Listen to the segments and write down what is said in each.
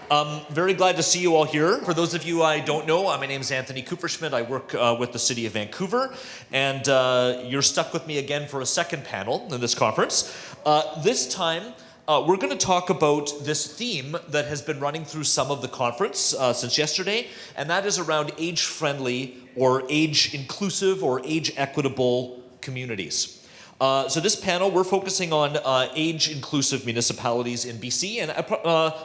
Very glad to see you all here. For those of you I don't know, my name is Anthony Kupferschmidt. I work with the City of Vancouver, and you're stuck with me again for a second panel in this conference. This time, we're going to talk about this theme that has been running through some of the conference since yesterday, and that is around age-friendly or age-inclusive or age-equitable communities. So this panel, we're focusing on age-inclusive municipalities in BC, and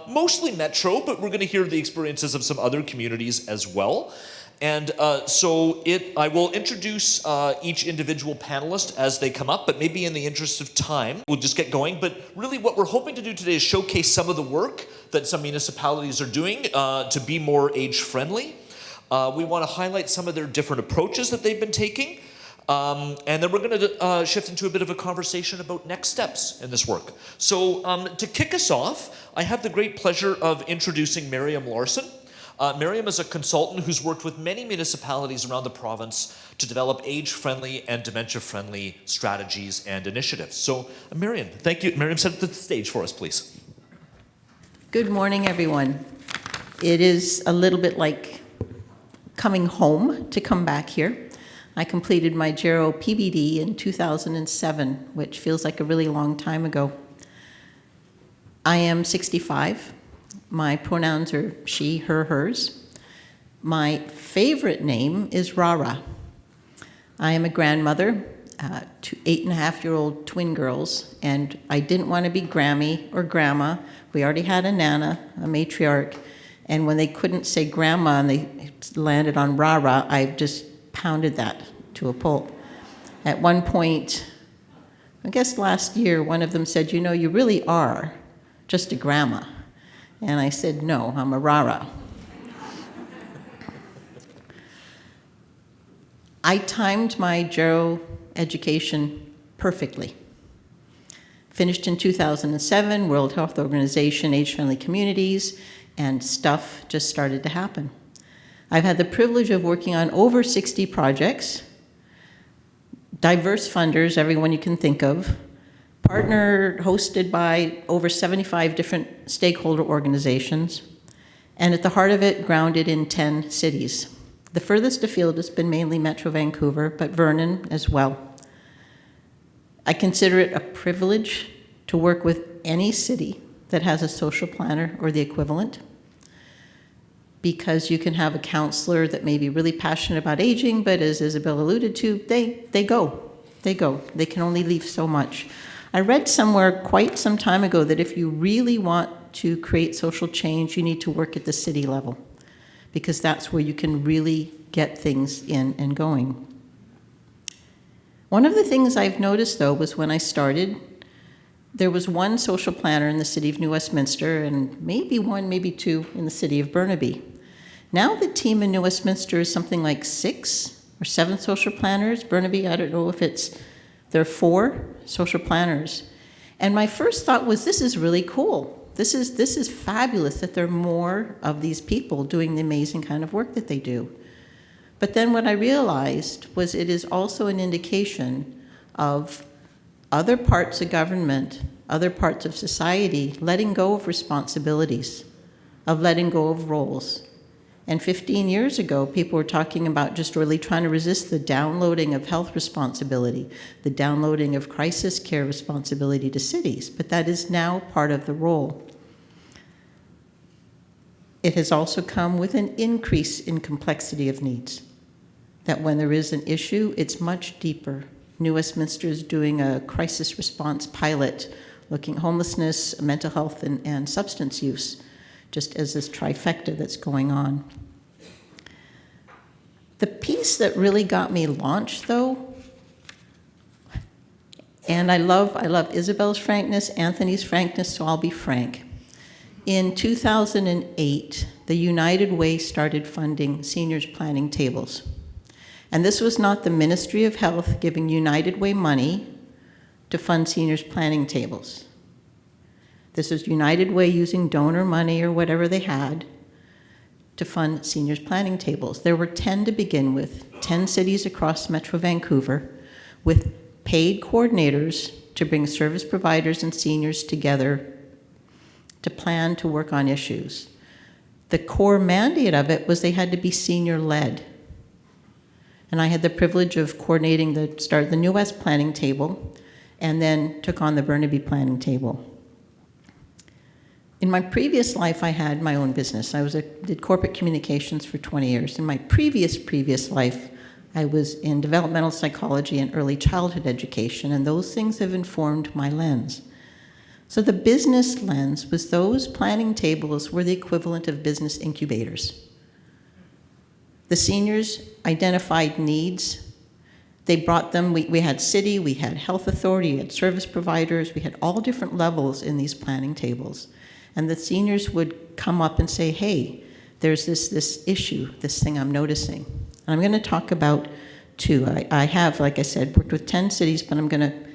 mostly Metro, but we're going to hear the experiences of some other communities as well. And I will introduce each individual panelist as they come up, but maybe in the interest of time, we'll just get going. But really what we're hoping to do today is showcase some of the work that some municipalities are doing to be more age-friendly. We want to highlight some of their different approaches that they've been taking. And then we're going to shift into a bit of a conversation about next steps in this work. So to kick us off, I have the great pleasure of introducing Miriam Larson. Miriam is a consultant who's worked with many municipalities around the province to develop age-friendly and dementia-friendly strategies and initiatives. So Miriam, thank you. Miriam, set the stage for us, please. Good morning, everyone. It is a little bit like coming home to come back here. I completed my GERO PBD in 2007, which feels like a really long time ago. I am 65. My pronouns are she, her, hers. My favorite name is Rara. I am a grandmother to 8.5-year-old twin girls, and I didn't want to be Grammy or Grandma. We already had a Nana, a matriarch, and when they couldn't say Grandma and they landed on Rara, I just pounded that to a pulp. At one point, I guess last year, one of them said, "You know, you really are just a grandma." And I said, "No, I'm a Rara." I timed my GERO education perfectly. Finished in 2007, World Health Organization, age-friendly communities, and stuff just started to happen. I've had the privilege of working on over 60 projects, diverse funders, everyone you can think of, partner hosted by over 75 different stakeholder organizations, and at the heart of it, grounded in 10 cities. The furthest afield has been mainly Metro Vancouver, but Vernon as well. I consider it a privilege to work with any city that has a social planner or the equivalent, because you can have a counselor that may be really passionate about aging, but as Isabel alluded to, they go. They can only leave so much. I read somewhere quite some time ago that if you really want to create social change, you need to work at the city level, because that's where you can really get things in and going. One of the things I've noticed, though, was when I started, there was one social planner in the city of New Westminster, and maybe one, maybe two in the city of Burnaby. Now the team in New Westminster is something like 6 or 7 social planners. Burnaby, I don't know if there are 4 social planners. And my first thought was, this is really cool. This is fabulous that there are more of these people doing the amazing kind of work that they do. But then what I realized was it is also an indication of other parts of government, other parts of society letting go of responsibilities, of letting go of roles. And 15 years ago, people were talking about just really trying to resist the downloading of health responsibility, the downloading of crisis care responsibility to cities, but that is now part of the role. It has also come with an increase in complexity of needs, that when there is an issue, it's much deeper. New Westminster is doing a crisis response pilot looking at homelessness, mental health, and substance use, just as this trifecta that's going on. The piece that really got me launched, though, and I love Isabel's frankness, Anthony's frankness, so I'll be frank. In 2008, the United Way started funding seniors planning tables. And this was not the Ministry of Health giving United Way money to fund seniors planning tables. This was United Way using donor money or whatever they had to fund seniors planning tables. There were 10 to begin with, 10 cities across Metro Vancouver, with paid coordinators to bring service providers and seniors together to plan to work on issues. The core mandate of it was they had to be senior-led. And I had the privilege of coordinating the start of the New West planning table, and then took on the Burnaby planning table. In my previous life, I had my own business. I did corporate communications for 20 years. In my previous life, I was in developmental psychology and early childhood education, and those things have informed my lens. So the business lens was those planning tables were the equivalent of business incubators. The seniors identified needs. They brought them, we had city, we had health authority, we had service providers, we had all different levels in these planning tables. And the seniors would come up and say, hey, there's this issue, this thing I'm noticing. And I'm going to talk about two. I have, like I said, worked with 10 cities, but I'm going to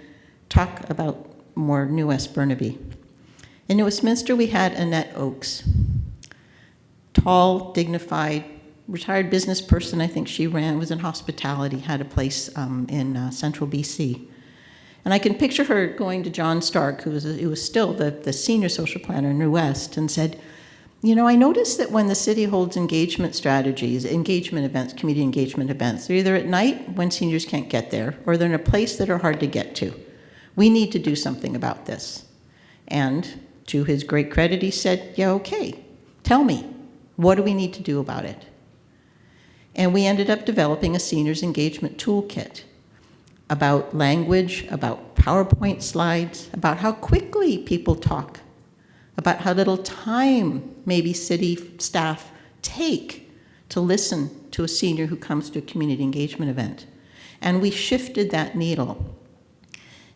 talk about more New West Burnaby. In New Westminster, we had Annette Oakes. Tall, dignified, retired business person. I think she was in hospitality, had a place in central BC. And I can picture her going to John Stark, who was still the senior social planner in New West, and said, you know, I noticed that when the city holds engagement strategies, engagement events, community engagement events, they're either at night when seniors can't get there, or they're in a place that are hard to get to. We need to do something about this. And to his great credit, he said, yeah, okay, tell me, what do we need to do about it? And we ended up developing a seniors engagement toolkit about language, about PowerPoint slides, about how quickly people talk, about how little time maybe city staff take to listen to a senior who comes to a community engagement event. And we shifted that needle.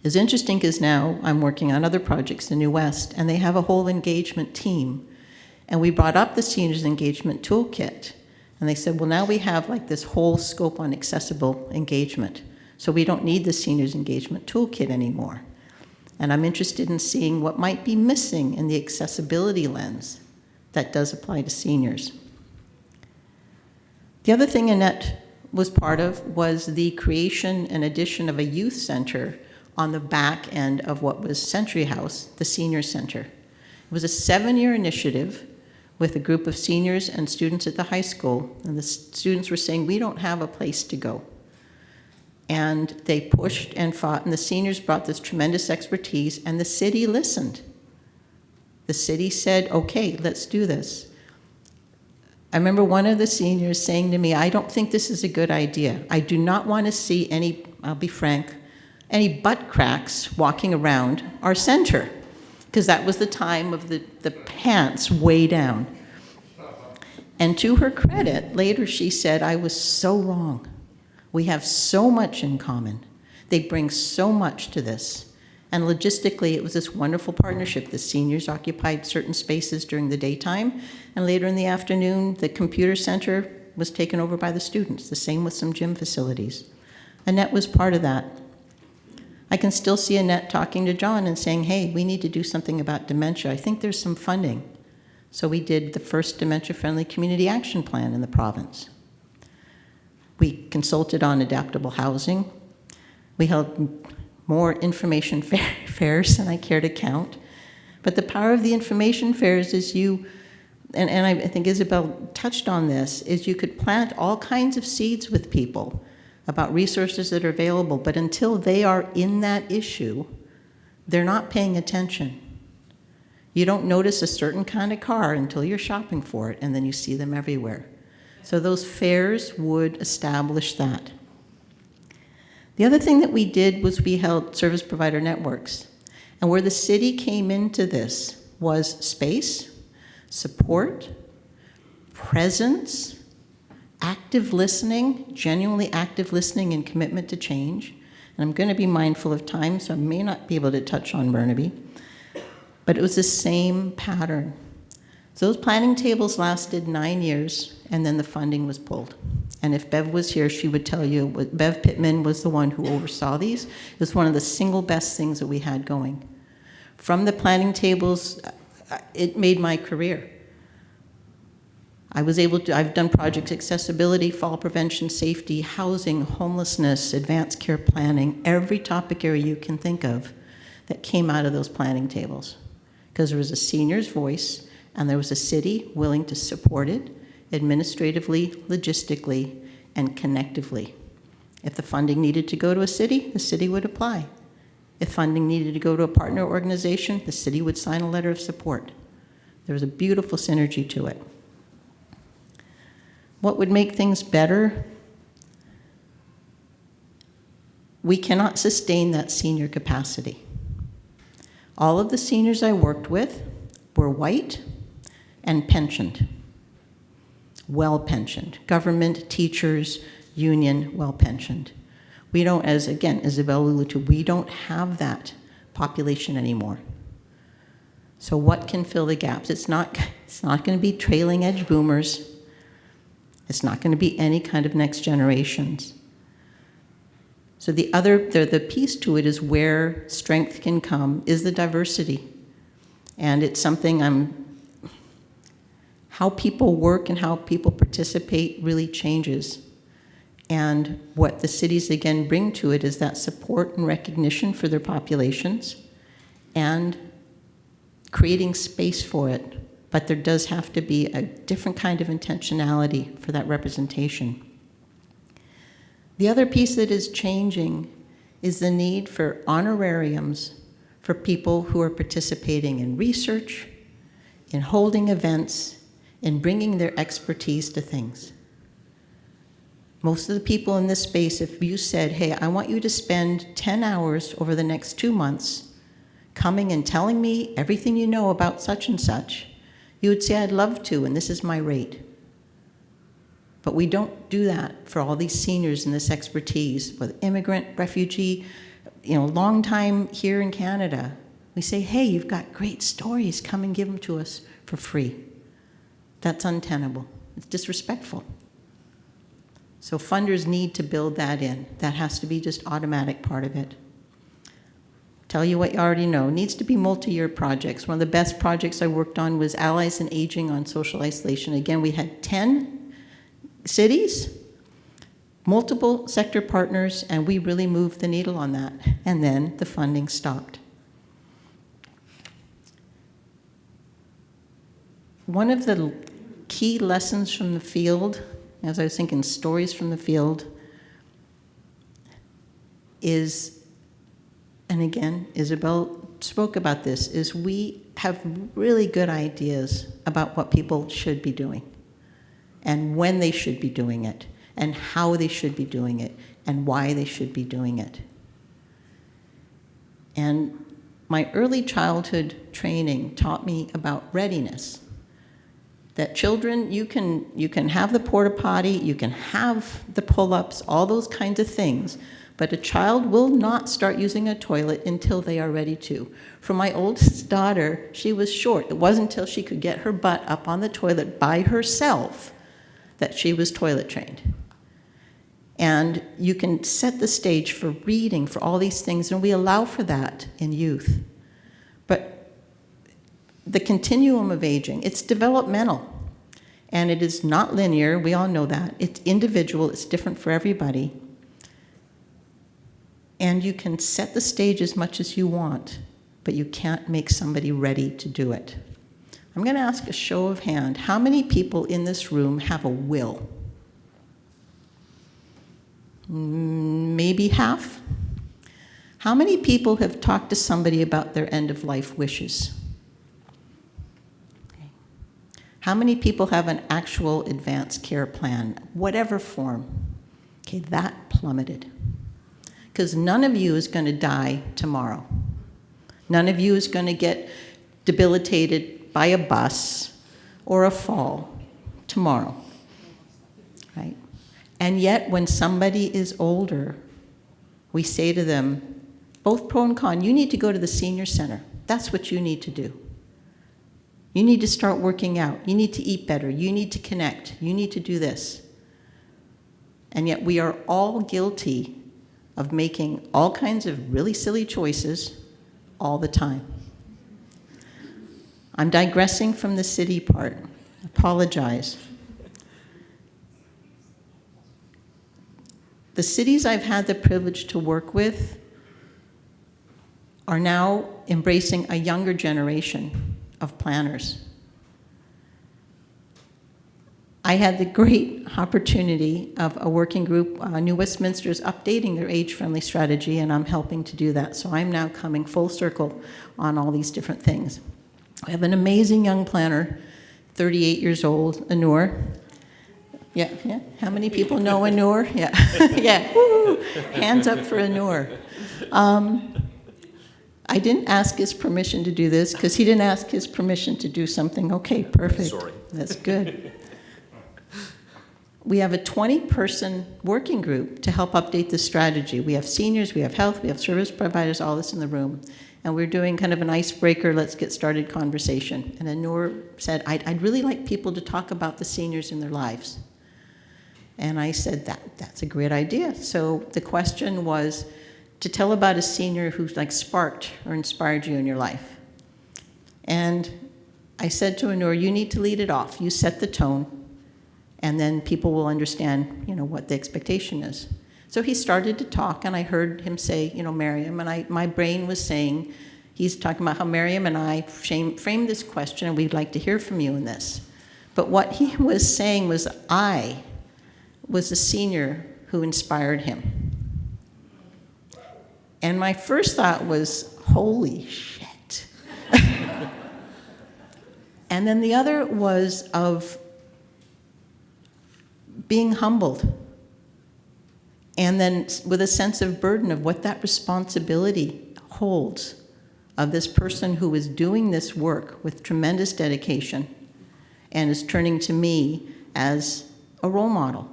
It's interesting because now I'm working on other projects in New West, and they have a whole engagement team. And we brought up the seniors engagement toolkit. And they said, well, now we have like this whole scope on accessible engagement. So we don't need the seniors engagement toolkit anymore. And I'm interested in seeing what might be missing in the accessibility lens that does apply to seniors. The other thing Annette was part of was the creation and addition of a youth center on the back end of what was Century House, the senior center. It was a 7-year initiative with a group of seniors and students at the high school, and the students were saying, we don't have a place to go. And they pushed and fought, and the seniors brought this tremendous expertise, and the city listened. The city said, okay, let's do this. I remember one of the seniors saying to me, I don't think this is a good idea. I do not want to see any, I'll be frank, any butt cracks walking around our center, because that was the time of the pants way down. And to her credit, later she said, I was so wrong. We have so much in common. They bring so much to this. And logistically, it was this wonderful partnership. The seniors occupied certain spaces during the daytime, and later in the afternoon, the computer center was taken over by the students, the same with some gym facilities. Annette was part of that. I can still see Annette talking to John and saying, hey, we need to do something about dementia. I think there's some funding. So we did the first dementia-friendly community action plan in the province. We consulted on adaptable housing. We held more information fairs than I care to count. But the power of the information fairs is and I think Isabel touched on this, is you could plant all kinds of seeds with people about resources that are available, but until they are in that issue, they're not paying attention. You don't notice a certain kind of car until you're shopping for it, and then you see them everywhere. So those fairs would establish that. The other thing that we did was we held service provider networks. And where the city came into this was space, support, presence, active listening, genuinely active listening and commitment to change. And I'm going to be mindful of time, so I may not be able to touch on Burnaby. But it was the same pattern. So those planning tables lasted 9 years, and then the funding was pulled. And if Bev was here, she would tell you, Bev Pittman was the one who oversaw these. It was one of the single best things that we had going. From the planning tables, it made my career. I've done projects, accessibility, fall prevention, safety, housing, homelessness, advanced care planning, every topic area you can think of that came out of those planning tables. Because there was a senior's voice, and there was a city willing to support it administratively, logistically, and connectively. If the funding needed to go to a city, the city would apply. If funding needed to go to a partner organization, the city would sign a letter of support. There was a beautiful synergy to it. What would make things better? We cannot sustain that senior capacity. All of the seniors I worked with were white and pensioned, well pensioned. Government, teachers, union, well pensioned. We don't, as again, Isabel alluded to, we don't have that population anymore. So what can fill the gaps? It's not going to be trailing edge boomers. It's not going to be any kind of next generations. So the piece to it is where strength can come is the diversity. And it's something how people work and how people participate really changes. And what the cities again bring to it is that support and recognition for their populations and creating space for it. But there does have to be a different kind of intentionality for that representation. The other piece that is changing is the need for honorariums for people who are participating in research, in holding events, in bringing their expertise to things. Most of the people in this space, if you said, hey, I want you to spend 10 hours over the next 2 months coming and telling me everything you know about such and such, you would say, I'd love to, and this is my rate. But we don't do that for all these seniors and this expertise, with immigrant, refugee, long time here in Canada. We say, hey, you've got great stories, come and give them to us for free. That's untenable. It's disrespectful. So funders need to build that in. That has to be just automatic part of it. Tell you what you already know. It needs to be multi-year projects. One of the best projects I worked on was Allies in Aging on Social Isolation. Again, we had 10 cities, multiple sector partners, and we really moved the needle on that. And then the funding stopped. One of the key lessons from the field, as I was thinking stories from the field, is, and again, Isabel spoke about this, is we have really good ideas about what people should be doing and when they should be doing it and how they should be doing it and why they should be doing it. And my early childhood training taught me about readiness. That children, you can have the porta potty, you can have the pull-ups, all those kinds of things, but a child will not start using a toilet until they are ready to. For my oldest daughter, she was short. It wasn't until she could get her butt up on the toilet by herself that she was toilet trained. And you can set the stage for reading, for all these things, and we allow for that in youth. But the continuum of aging, it's developmental, and it is not linear. We all know that. It's individual. It's different for everybody. And you can set the stage as much as you want, but you can't make somebody ready to do it. I'm going to ask a show of hand. How many people in this room have a will? Maybe half. How many people have talked to somebody about their end-of-life wishes? How many people have an actual advanced care plan, whatever form? Okay, that plummeted. Because none of you is going to die tomorrow. None of you is going to get debilitated by a bus or a fall tomorrow, right? And yet, when somebody is older, we say to them, both pro and con, you need to go to the senior center. That's what you need to do. You need to start working out. You need to eat better. You need to connect. You need to do this. And yet we are all guilty of making all kinds of really silly choices all the time. I'm digressing from the city part. Apologize. The cities I've had the privilege to work with are now embracing a younger generation of planners. I had the great opportunity of a working group. New Westminster is updating their age-friendly strategy, and I'm helping to do that. So I'm now coming full circle on all these different things. I have an amazing young planner, 38 years old, Anur. Yeah, yeah. How many people know Anur? Yeah, yeah. Woo! Hands up for Anur. I didn't ask his permission to do this because he didn't ask his permission to do something. Okay, perfect. Sorry. That's good. We have a 20-person working group to help update the strategy. We have seniors, we have health, we have service providers, all this in the room. And we're doing kind of an icebreaker, let's get started conversation. And Anur said, I'd really like people to talk about the seniors in their lives. And I said, that's a great idea. So the question was to tell about a senior who's like sparked or inspired you in your life. And I said to Anur, you need to lead it off. You set the tone, and then people will understand, what the expectation is. So he started to talk, and I heard him say, Miriam, and my brain was saying, he's talking about how Miriam and I framed this question, and we'd like to hear from you in this. But what he was saying was, I was a senior who inspired him. And my first thought was, holy shit. And then the other was of being humbled. And then with a sense of burden of what that responsibility holds of this person who is doing this work with tremendous dedication and is turning to me as a role model.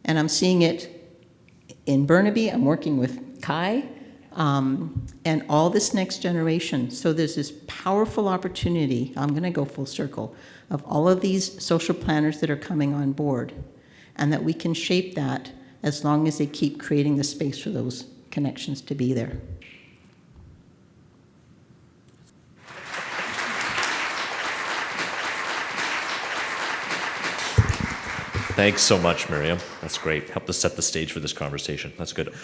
And I'm seeing it in Burnaby. I'm working with Kai and all this next generation. So there's this powerful opportunity, I'm going to go full circle, of all of these social planners that are coming on board, and that we can shape that as long as they keep creating the space for those connections to be there. Thanks so much, Miriam. That's great. Helped us set the stage for this conversation. That's good.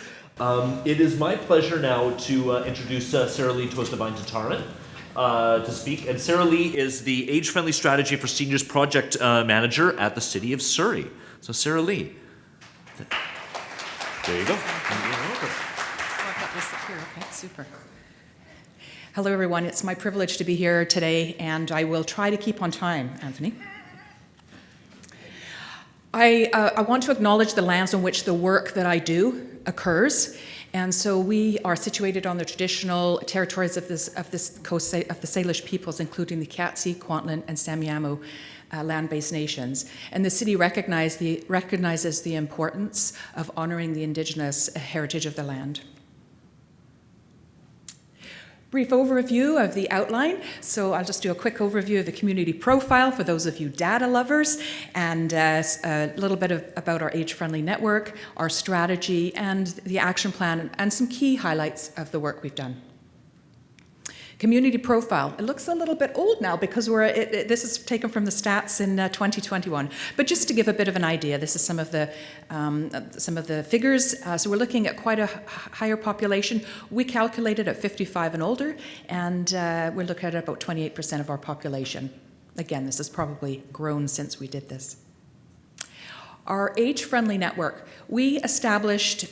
It is my pleasure now to introduce Sarah Lee Toastavine-Tataran to speak. And Sarah Lee is the Age-Friendly Strategy for Seniors Project Manager at the City of Surrey. So Sarah Lee, there you go. I've got this up here. Okay, super. Hello, everyone. It's my privilege to be here today, and I will try to keep on time, Anthony. I want to acknowledge the lands on which the work that I do occurs, and so we are situated on the traditional territories of the Salish peoples, including the Katsi, Kwantlen, and Samiamo land-based nations. And the city recognizes the importance of honoring the Indigenous heritage of the land. Brief overview of the outline. So I'll just do a quick overview of the community profile for those of you data lovers, and a little bit about our age-friendly network, our strategy, and the action plan, and some key highlights of the work we've done. Community profile. It looks a little bit old now because this is taken from the stats in 2021. But just to give a bit of an idea, this is some of the figures. So we're looking at quite a higher population. We calculated at 55 and older, and we're looking at about 28% of our population. Again, this has probably grown since we did this. Our age-friendly network. We established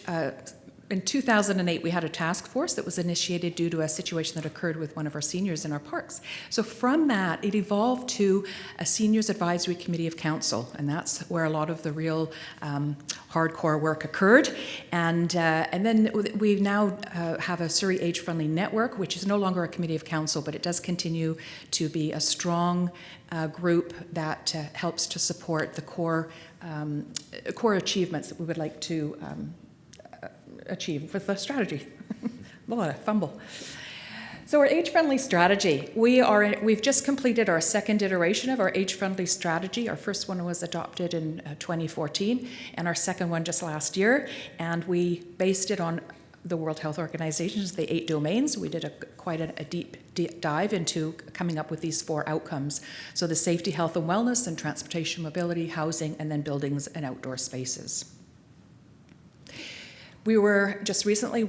in 2008, we had a task force that was initiated due to a situation that occurred with one of our seniors in our parks. So from that, it evolved to a Seniors Advisory Committee of Council, and that's where a lot of the real hardcore work occurred. And then we now have a Surrey Age-Friendly Network, which is no longer a Committee of Council, but it does continue to be a strong group that helps to support the core achievements that we would like to achieve with the strategy. Fumble. So our age-friendly strategy, we've just completed our second iteration of our age-friendly strategy. Our first one was adopted in 2014, and our second one just last year. And we based it on the World Health Organization's, the 8 domains. We did quite a deep dive into coming up with these 4 outcomes. So the safety, health, and wellness, and transportation, mobility, housing, and then buildings and outdoor spaces. We were just recently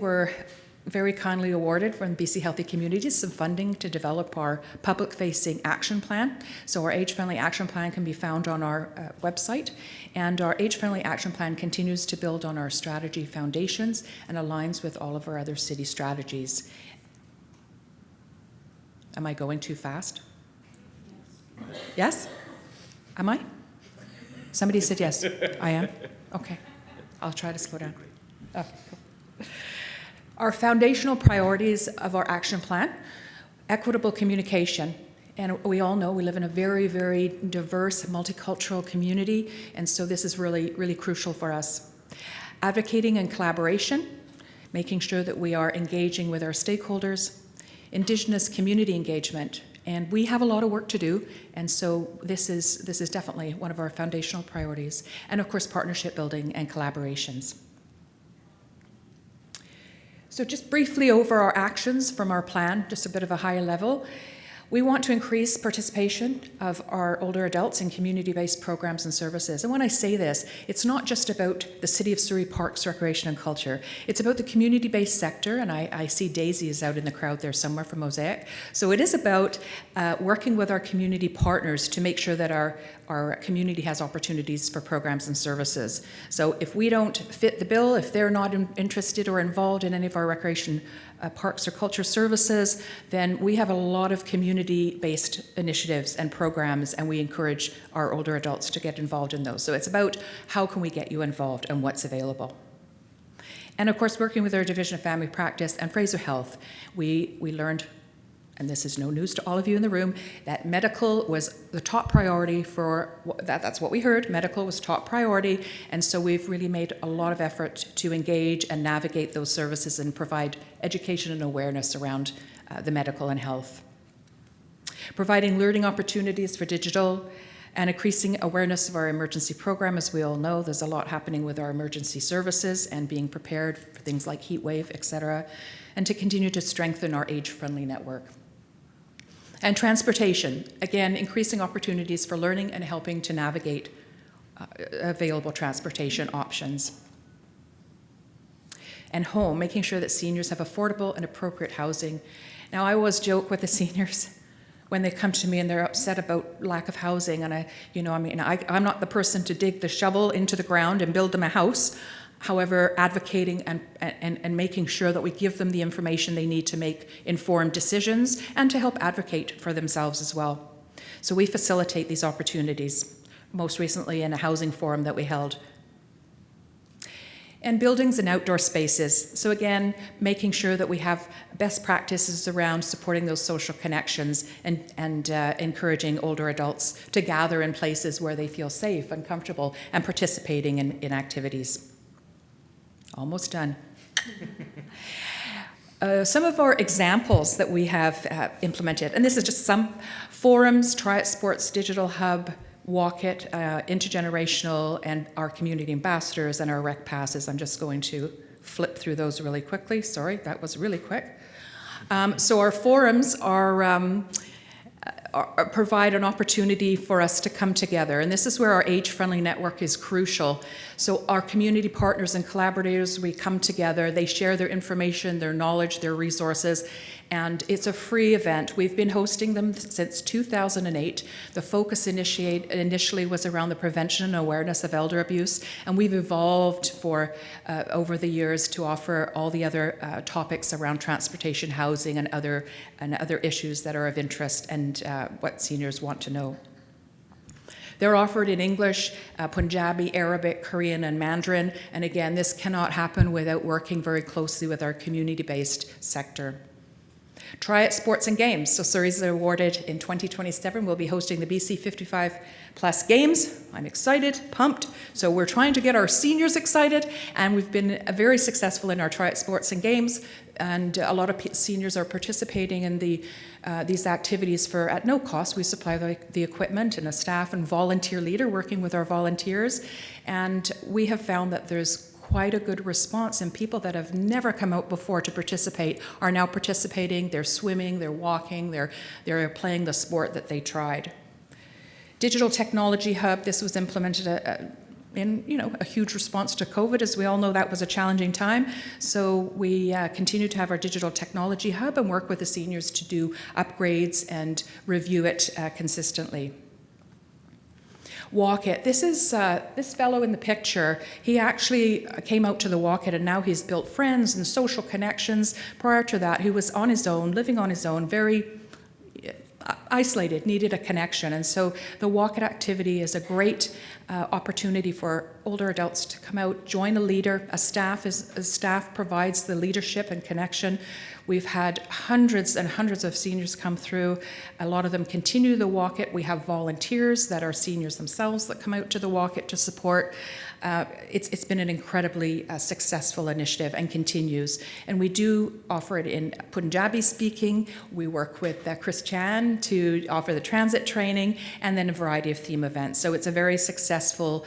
very kindly awarded from BC Healthy Communities some funding to develop our public-facing action plan. So our age-friendly action plan can be found on our website, and our age-friendly action plan continues to build on our strategy foundations and aligns with all of our other city strategies. Am I going too fast? Yes? Am I? Somebody said yes. I am? Okay. I'll try to slow down. Okay, cool. Our foundational priorities of our action plan: equitable communication. And we all know we live in a very, very diverse, multicultural community, and so this is really, really crucial for us. Advocating and collaboration, making sure that we are engaging with our stakeholders. Indigenous community engagement, and we have a lot of work to do, and so this is definitely one of our foundational priorities. And of course, partnership building and collaborations. So just briefly over our actions from our plan, just a bit of a high level. We want to increase participation of our older adults in community-based programs and services. And when I say this, it's not just about the City of Surrey Parks, Recreation and Culture. It's about the community-based sector, and I see Daisy is out in the crowd there somewhere from Mosaic. So it is about working with our community partners to make sure that our community has opportunities for programs and services. So if we don't fit the bill, if they're not interested or involved in any of our recreation parks or culture services, then we have a lot of community-based initiatives and programs, and we encourage our older adults to get involved in those. So it's about how can we get you involved and what's available. And of course, working with our Division of Family Practice and Fraser Health, we learned, and this is no news to all of you in the room, that medical was the top priority for, that's what we heard, medical was top priority, and so we've really made a lot of effort to engage and navigate those services and provide education and awareness around the medical and health. Providing learning opportunities for digital and increasing awareness of our emergency program. As we all know, there's a lot happening with our emergency services and being prepared for things like heat wave, etc., and to continue to strengthen our age-friendly network. And transportation, again, increasing opportunities for learning and helping to navigate available transportation options. And home, making sure that seniors have affordable and appropriate housing. Now, I always joke with the seniors when they come to me and they're upset about lack of housing, and I'm not the person to dig the shovel into the ground and build them a house. However, advocating and making sure that we give them the information they need to make informed decisions and to help advocate for themselves as well. So we facilitate these opportunities, most recently in a housing forum that we held. And buildings and outdoor spaces. So again, making sure that we have best practices around supporting those social connections and encouraging older adults to gather in places where they feel safe and comfortable and participating in activities. Almost done. Some of our examples that we have implemented, and this is just some forums: Try It Sports Digital Hub, Walk It, Intergenerational, and our community ambassadors and our rec passes. I'm just going to flip through those really quickly. Sorry, that was really quick. So our forums provide an opportunity for us to come together, and this is where our age-friendly network is crucial. So our community partners and collaborators, we come together, they share their information, their knowledge, their resources, and it's a free event. We've been hosting them since 2008. The focus initially was around the prevention and awareness of elder abuse, and we've evolved over the years to offer all the other topics around transportation, housing, and other issues that are of interest and what seniors want to know. They're offered in English, Punjabi, Arabic, Korean, and Mandarin, and again, this cannot happen without working very closely with our community-based sector. Try It Sports and Games. So Surrey's awarded in 2027. We'll be hosting the BC 55 Plus Games. I'm excited, pumped. So we're trying to get our seniors excited, and we've been very successful in our Try It Sports and Games, and a lot of seniors are participating in these activities at no cost. We supply the equipment and a staff and volunteer leader working with our volunteers, and we have found that there's quite a good response, and people that have never come out before to participate are now participating. They're swimming, they're walking, they're playing the sport that they tried. Digital Technology Hub, this was implemented in a huge response to COVID. As we all know, that was a challenging time. So we continue to have our digital technology hub and work with the seniors to do upgrades and review it consistently. Walk It. This is this fellow in the picture. He actually came out to the Walk It, and now he's built friends and social connections. Prior to that, he was on his own, living on his own, very isolated, needed a connection. And so the Walk It activity is a great opportunity for older adults to come out, join a leader. A staff provides the leadership and connection. We've had hundreds and hundreds of seniors come through. A lot of them continue the Walk It. We have volunteers that are seniors themselves that come out to the Walk It to support. It's been an incredibly successful initiative and continues. And we do offer it in Punjabi speaking. We work with Chris Chan to offer the transit training, and then a variety of theme events. So it's a very successful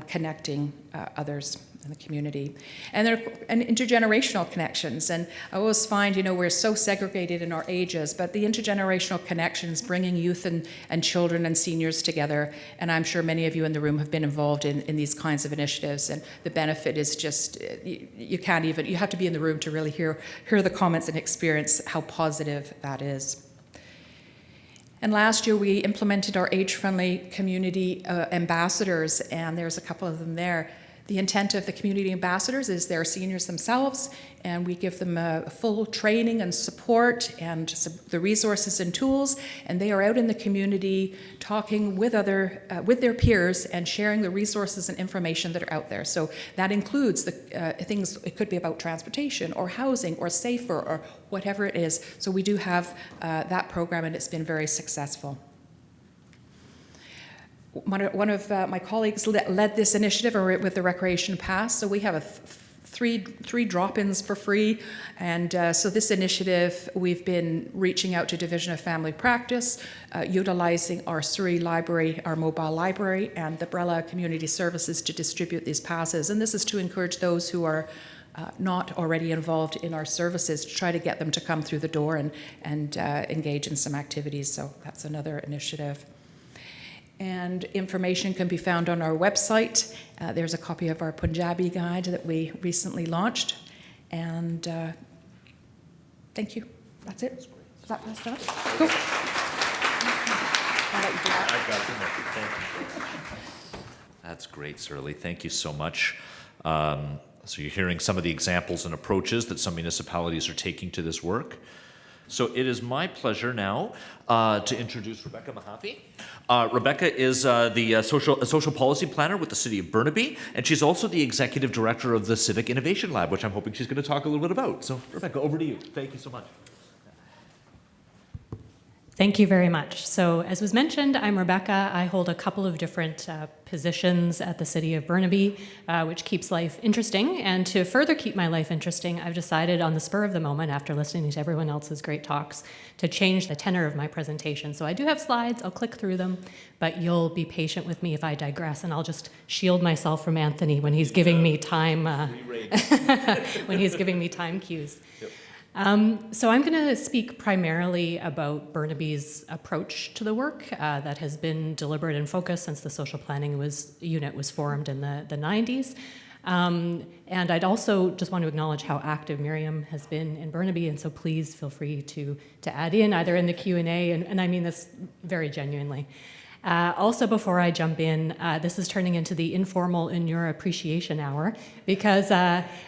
connecting others in the community. And there are intergenerational connections. And I always find, we're so segregated in our ages, but the intergenerational connections, bringing youth and children and seniors together. And I'm sure many of you in the room have been involved in these kinds of initiatives. And the benefit is just, you have to be in the room to really hear the comments and experience how positive that is. And last year we implemented our age-friendly community ambassadors, and there's a couple of them there. The intent of the community ambassadors is they're seniors themselves, and we give them full training and support and the resources and tools, and they are out in the community talking with their peers and sharing the resources and information that are out there. So that includes the things. It could be about transportation or housing or safer or whatever it is. So we do have that program, and it's been very successful. One of my colleagues led this initiative with the Recreation Pass, so we have three drop-ins for free, and so this initiative, we've been reaching out to Division of Family Practice, utilizing our Surrey Library, our mobile library, and the Brella Community Services to distribute these passes, and this is to encourage those who are not already involved in our services to try to get them to come through the door and engage in some activities, so that's another initiative. And information can be found on our website. There's a copy of our Punjabi guide that we recently launched. And thank you. That's it. Is that passed on? Cool. I'll let you do that. I've got it. Thank you. That's great, Shirley. Thank you so much. So you're hearing some of the examples and approaches that some municipalities are taking to this work. So it is my pleasure now to introduce Rebecca Mahaffey. Rebecca is the social policy planner with the City of Burnaby, and she's also the executive director of the Civic Innovation Lab, which I'm hoping she's going to talk a little bit about. So Rebecca, over to you. Thank you so much. Thank you very much. So as was mentioned, I'm Rebecca. I hold a couple of different positions at the City of Burnaby, which keeps life interesting. And to further keep my life interesting, I've decided on the spur of the moment, after listening to everyone else's great talks, to change the tenor of my presentation. So I do have slides. I'll click through them, but you'll be patient with me if I digress, and I'll just shield myself from Anthony when he's giving me time when he's giving me time cues. Yep. So I'm going to speak primarily about Burnaby's approach to the work that has been deliberate and focused since the social planning unit was formed in the 90s. And I'd also just want to acknowledge how active Miriam has been in Burnaby, and so please feel free to add in either in the Q&A, and I mean this very genuinely. Also, before I jump in, this is turning into the informal in your appreciation hour because,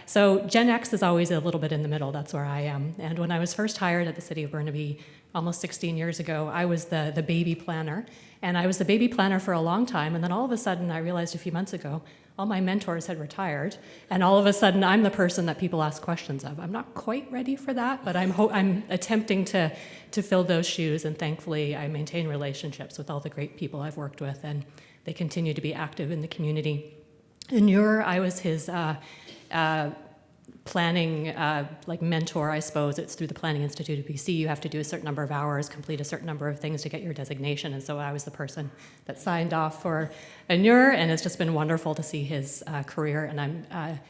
so Gen X is always a little bit in the middle, that's where I am. And when I was first hired at the City of Burnaby almost 16 years ago, I was the baby planner. And I was the baby planner for a long time, and then all of a sudden I realized a few months ago, all my mentors had retired, and all of a sudden I'm the person that people ask questions of. I'm not quite ready for that, but I'm attempting to fill those shoes, and thankfully I maintain relationships with all the great people I've worked with, and they continue to be active in the community. In Ure, I was his planning mentor, I suppose. It's through the Planning Institute of BC. You have to do a certain number of hours, complete a certain number of things to get your designation, and so I was the person that signed off for Anur, and it's just been wonderful to see his career, and I'm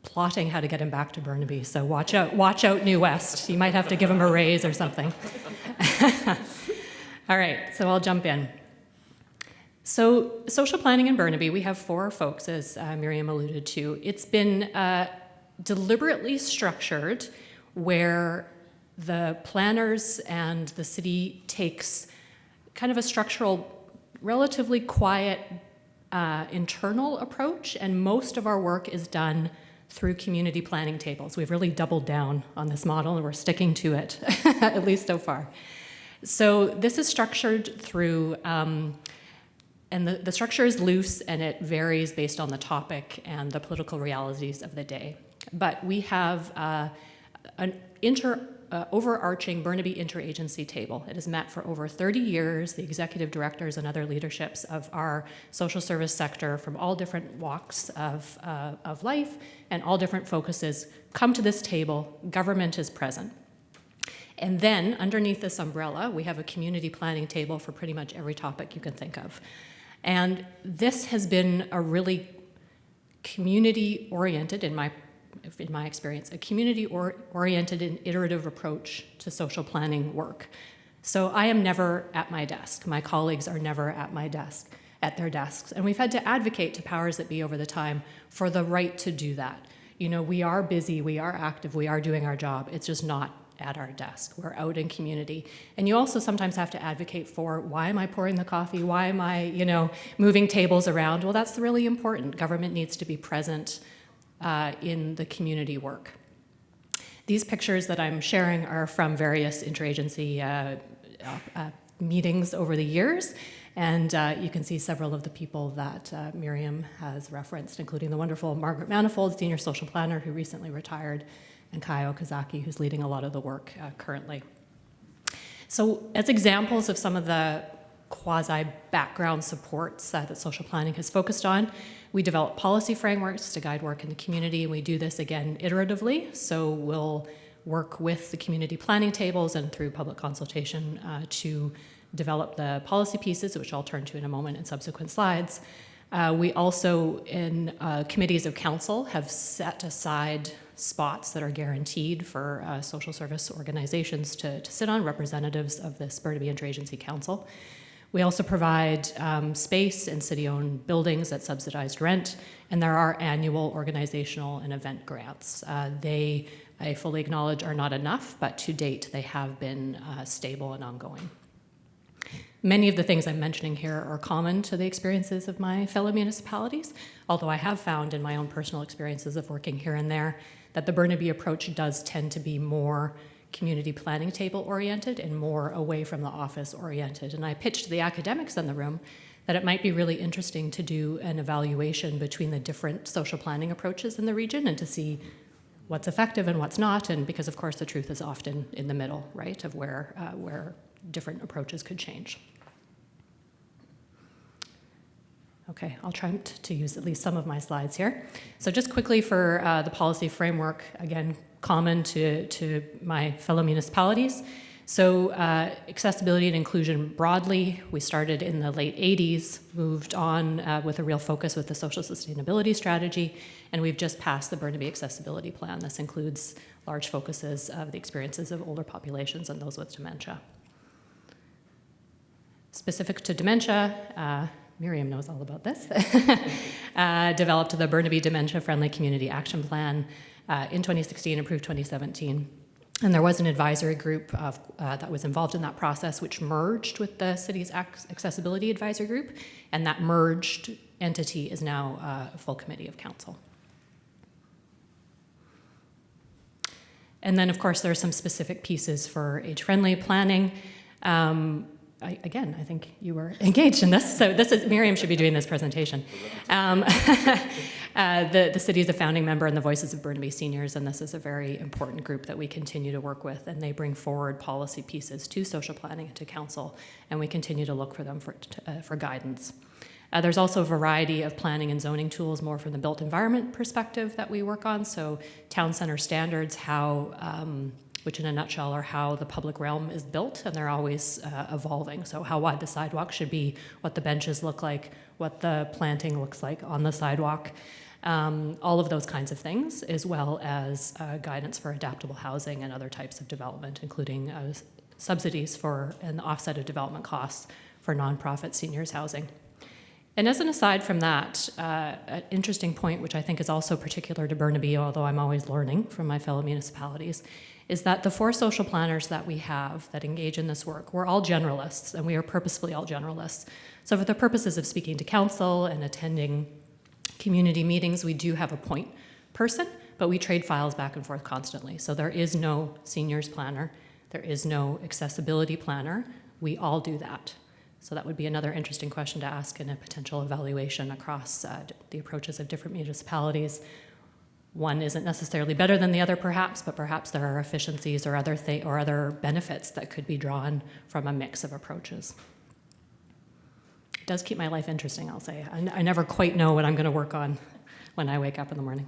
plotting how to get him back to Burnaby, so watch out New West. You might have to give him a raise or something. All right, so I'll jump in. So social planning in Burnaby, we have 4 folks, as Miriam alluded to. It's been deliberately structured where the planners and the city takes kind of a structural, relatively quiet internal approach, and most of our work is done through community planning tables. We've really doubled down on this model and we're sticking to it, at least so far. So this is structured through, and the structure is loose and it varies based on the topic and the political realities of the day. But we have an overarching Burnaby interagency table. It has met for over 30 years. The executive directors and other leaderships of our social service sector from all different walks of life and all different focuses come to this table. Government is present. And then underneath this umbrella, we have a community planning table for pretty much every topic you can think of. And this has been a really community-oriented, in my experience, a community-oriented and iterative approach to social planning work. So I am never at my desk. My colleagues are never at their desks. And we've had to advocate to powers that be over the time for the right to do that. You know, we are busy, we are active, we are doing our job. It's just not at our desk. We're out in community. And you also sometimes have to advocate for, why am I pouring the coffee? Why am I, moving tables around? Well, that's really important. Government needs to be present in the community work. These pictures that I'm sharing are from various interagency meetings over the years, and you can see several of the people that Miriam has referenced, including the wonderful Margaret Manifold, senior social planner who recently retired, and Kai Okazaki, who's leading a lot of the work currently. So as examples of some of the quasi-background supports that social planning has focused on, we develop policy frameworks to guide work in the community, and we do this again iteratively. So we'll work with the community planning tables and through public consultation to develop the policy pieces, which I'll turn to in a moment in subsequent slides. We also, in committees of council, have set aside spots that are guaranteed for social service organizations to sit on, representatives of this Burnaby Interagency Council. We also provide space in city-owned buildings at subsidized rent, and there are annual organizational and event grants. They, I fully acknowledge, are not enough, but to date they have been stable and ongoing. Many of the things I'm mentioning here are common to the experiences of my fellow municipalities, although I have found in my own personal experiences of working here and there that the Burnaby approach does tend to be more community planning table oriented and more away from the office oriented. And I pitched to the academics in the room that it might be really interesting to do an evaluation between the different social planning approaches in the region and to see what's effective and what's not, and because of course the truth is often in the middle, right, of where different approaches could change. Okay, I'll try to use at least some of my slides here. So just quickly for the policy framework, again, common to my fellow municipalities. So accessibility and inclusion broadly, we started in the late 80s, moved on with a real focus with the social sustainability strategy, and we've just passed the Burnaby Accessibility Plan. This includes large focuses of the experiences of older populations and those with dementia. Specific to dementia, Miriam knows all about this, developed the Burnaby Dementia Friendly Community Action Plan in 2016, approved 2017. And there was an advisory group that was involved in that process, which merged with the city's accessibility advisory group, and that merged entity is now a full committee of council. And then, of course, there are some specific pieces for age-friendly planning. I think you were engaged in this, so Miriam should be doing this presentation. The city is a founding member in the Voices of Burnaby Seniors, and this is a very important group that we continue to work with, and they bring forward policy pieces to social planning and to council, and we continue to look for them for guidance. There's also a variety of planning and zoning tools more from the built environment perspective that we work on, so town center standards, which in a nutshell are how the public realm is built, and they're always evolving. So how wide the sidewalk should be, what the benches look like, what the planting looks like on the sidewalk, all of those kinds of things, as well as guidance for adaptable housing and other types of development, including subsidies for and the offset of development costs for nonprofit seniors housing. And as an aside from that, an interesting point, which I think is also particular to Burnaby, although I'm always learning from my fellow municipalities, is that the 4 social planners that we have that engage in this work, we're all generalists, and we are purposefully all generalists. So for the purposes of speaking to council and attending community meetings, we do have a point person, but we trade files back and forth constantly. So there is no seniors planner, there is no accessibility planner. We all do that. So that would be another interesting question to ask in a potential evaluation across the approaches of different municipalities. One isn't necessarily better than the other, perhaps, but perhaps there are efficiencies or other benefits that could be drawn from a mix of approaches. It does keep my life interesting, I'll say. I never quite know what I'm going to work on when I wake up in the morning.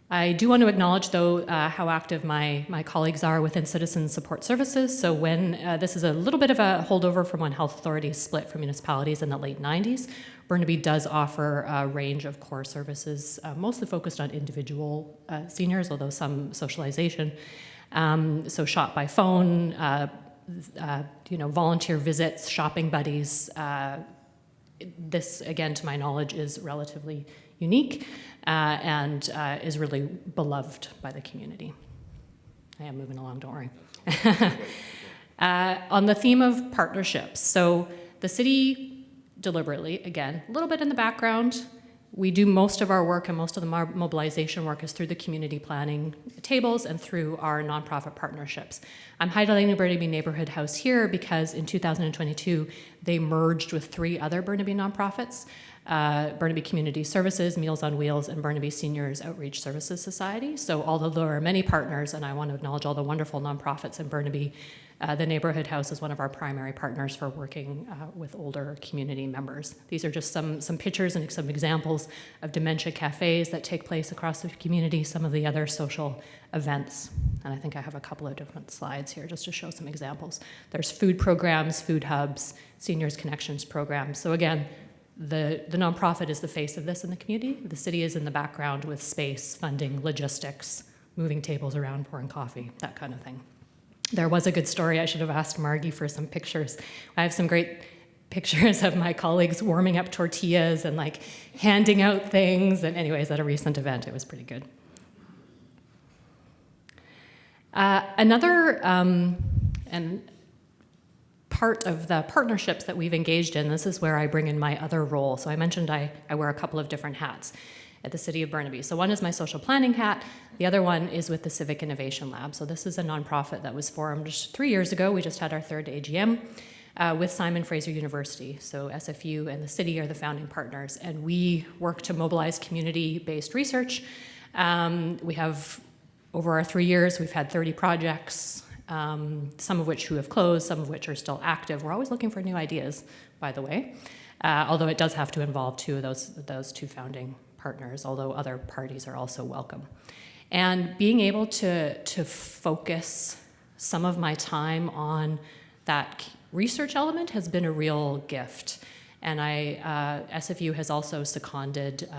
I do want to acknowledge, though, how active my colleagues are within Citizen Support Services. So when this is a little bit of a holdover from when health authorities split from municipalities in the late 90s, Burnaby does offer a range of core services, mostly focused on individual seniors, although some socialization. So shop by phone, volunteer visits, shopping buddies. This, again, to my knowledge, is relatively unique and is really beloved by the community. I am moving along, don't worry. On the theme of partnerships, so the city deliberately, again, a little bit in the background, we do most of our work and most of the mobilization work is through the community planning tables and through our nonprofit partnerships. I'm highlighting Burnaby Neighborhood House here because in 2022, they merged with 3 other Burnaby nonprofits, Burnaby Community Services, Meals on Wheels, and Burnaby Seniors Outreach Services Society. So although there are many partners, and I want to acknowledge all the wonderful nonprofits in Burnaby, the Neighborhood House is one of our primary partners for working with older community members. These are just some pictures and some examples of dementia cafes that take place across the community, some of the other social events. And I think I have a couple of different slides here just to show some examples. There's food programs, food hubs, seniors connections programs. So again, the nonprofit is the face of this in the community. The city is in the background with space, funding, logistics, moving tables around, pouring coffee, that kind of thing. There was a good story. I should have asked Margie for some pictures. I have some great pictures of my colleagues warming up tortillas and like handing out things. And anyways, at a recent event, it was pretty good. Another and part of the partnerships that we've engaged in, this is where I bring in my other role. So I mentioned I wear a couple of different hats at the City of Burnaby. So one is my social planning hat, the other one is with the Civic Innovation Lab. So this is a nonprofit that was formed just 3 years ago. We just had our 3rd AGM with Simon Fraser University. So SFU and the city are the founding partners, and we work to mobilize community-based research. We have, over our 3 years, we've had 30 projects, some of which have closed, some of which are still active. We're always looking for new ideas, by the way, although it does have to involve 2 of those 2 founding partners, although other parties are also welcome. And being able to focus some of my time on that research element has been a real gift. And SFU has also seconded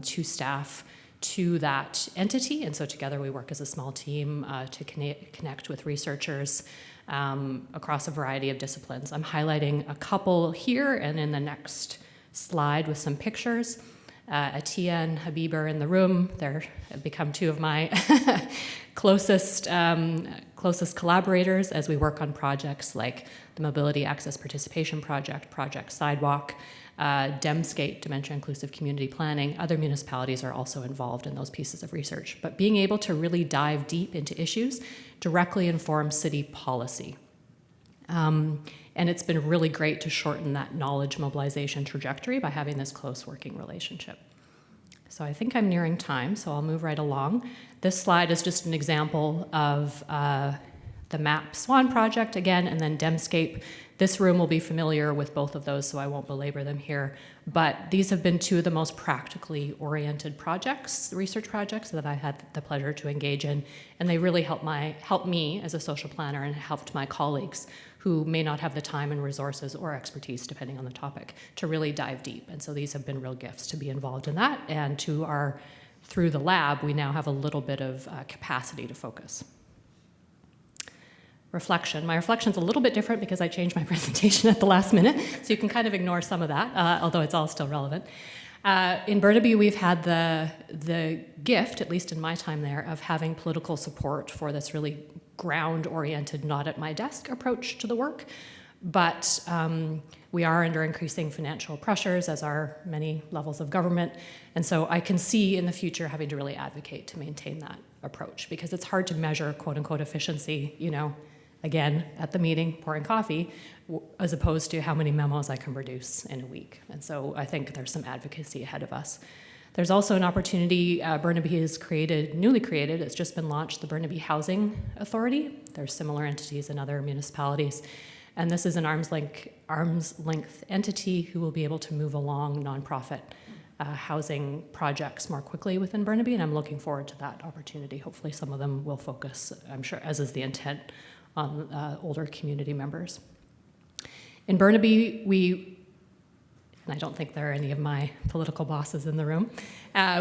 2 staff to that entity, and so together we work as a small team to connect with researchers across a variety of disciplines. I'm highlighting a couple here, and in the next slide with some pictures. Atia and Habib are in the room. They're become 2 of my closest collaborators as we work on projects like the Mobility Access Participation Project, Project Sidewalk, DEMSCAPE, Dementia Inclusive Community Planning. Other municipalities are also involved in those pieces of research. But being able to really dive deep into issues directly informs city policy. And it's been really great to shorten that knowledge mobilization trajectory by having this close working relationship. So I think I'm nearing time, so I'll move right along. This slide is just an example of the MAP SWAN project again, and then DEMSCAPE. This room will be familiar with both of those, so I won't belabor them here. But these have been 2 of the most practically oriented projects, research projects, that I had the pleasure to engage in, and they really helped me as a social planner and helped my colleagues who may not have the time and resources or expertise, depending on the topic, to really dive deep. And so these have been real gifts to be involved in that, and through the lab, we now have a little bit of capacity to focus. reflection. My reflection's a little bit different because I changed my presentation at the last minute, so you can kind of ignore some of that, although it's all still relevant. In Burnaby, we've had the gift, at least in my time there, of having political support for this really ground-oriented, not-at-my-desk approach to the work. But we are under increasing financial pressures, as are many levels of government. And so I can see in the future having to really advocate to maintain that approach, because it's hard to measure quote-unquote efficiency, again, at the meeting, pouring coffee, as opposed to how many memos I can produce in a week. And so I think there's some advocacy ahead of us. There's also an opportunity Burnaby has newly created, it's just been launched, the Burnaby Housing Authority. There's similar entities in other municipalities. And this is an arm's length entity who will be able to move along nonprofit housing projects more quickly within Burnaby, and I'm looking forward to that opportunity. Hopefully some of them will focus, I'm sure, as is the intent, on older community members. In Burnaby, and I don't think there are any of my political bosses in the room,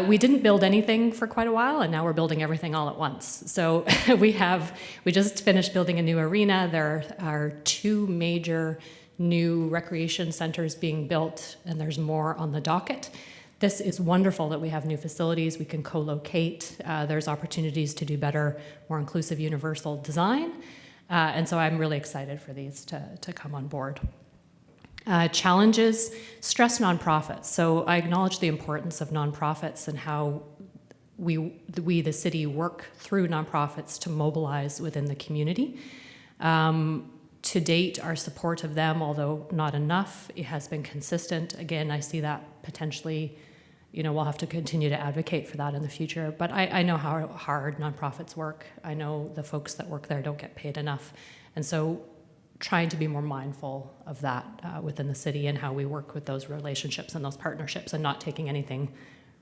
we didn't build anything for quite a while, and now we're building everything all at once. So we just finished building a new arena. There are 2 major new recreation centers being built, and there's more on the docket. This is wonderful that we have new facilities. We can co-locate. There's opportunities to do better, more inclusive universal design. And so I'm really excited for these to come on board. Challenges, stress nonprofits. So I acknowledge the importance of nonprofits and how we, the city, work through nonprofits to mobilize within the community. To date, our support of them, although not enough, it has been consistent. Again, I see that potentially, we'll have to continue to advocate for that in the future. But I know how hard nonprofits work. I know the folks that work there don't get paid enough. And so trying to be more mindful of that within the city and how we work with those relationships and those partnerships, and not taking anything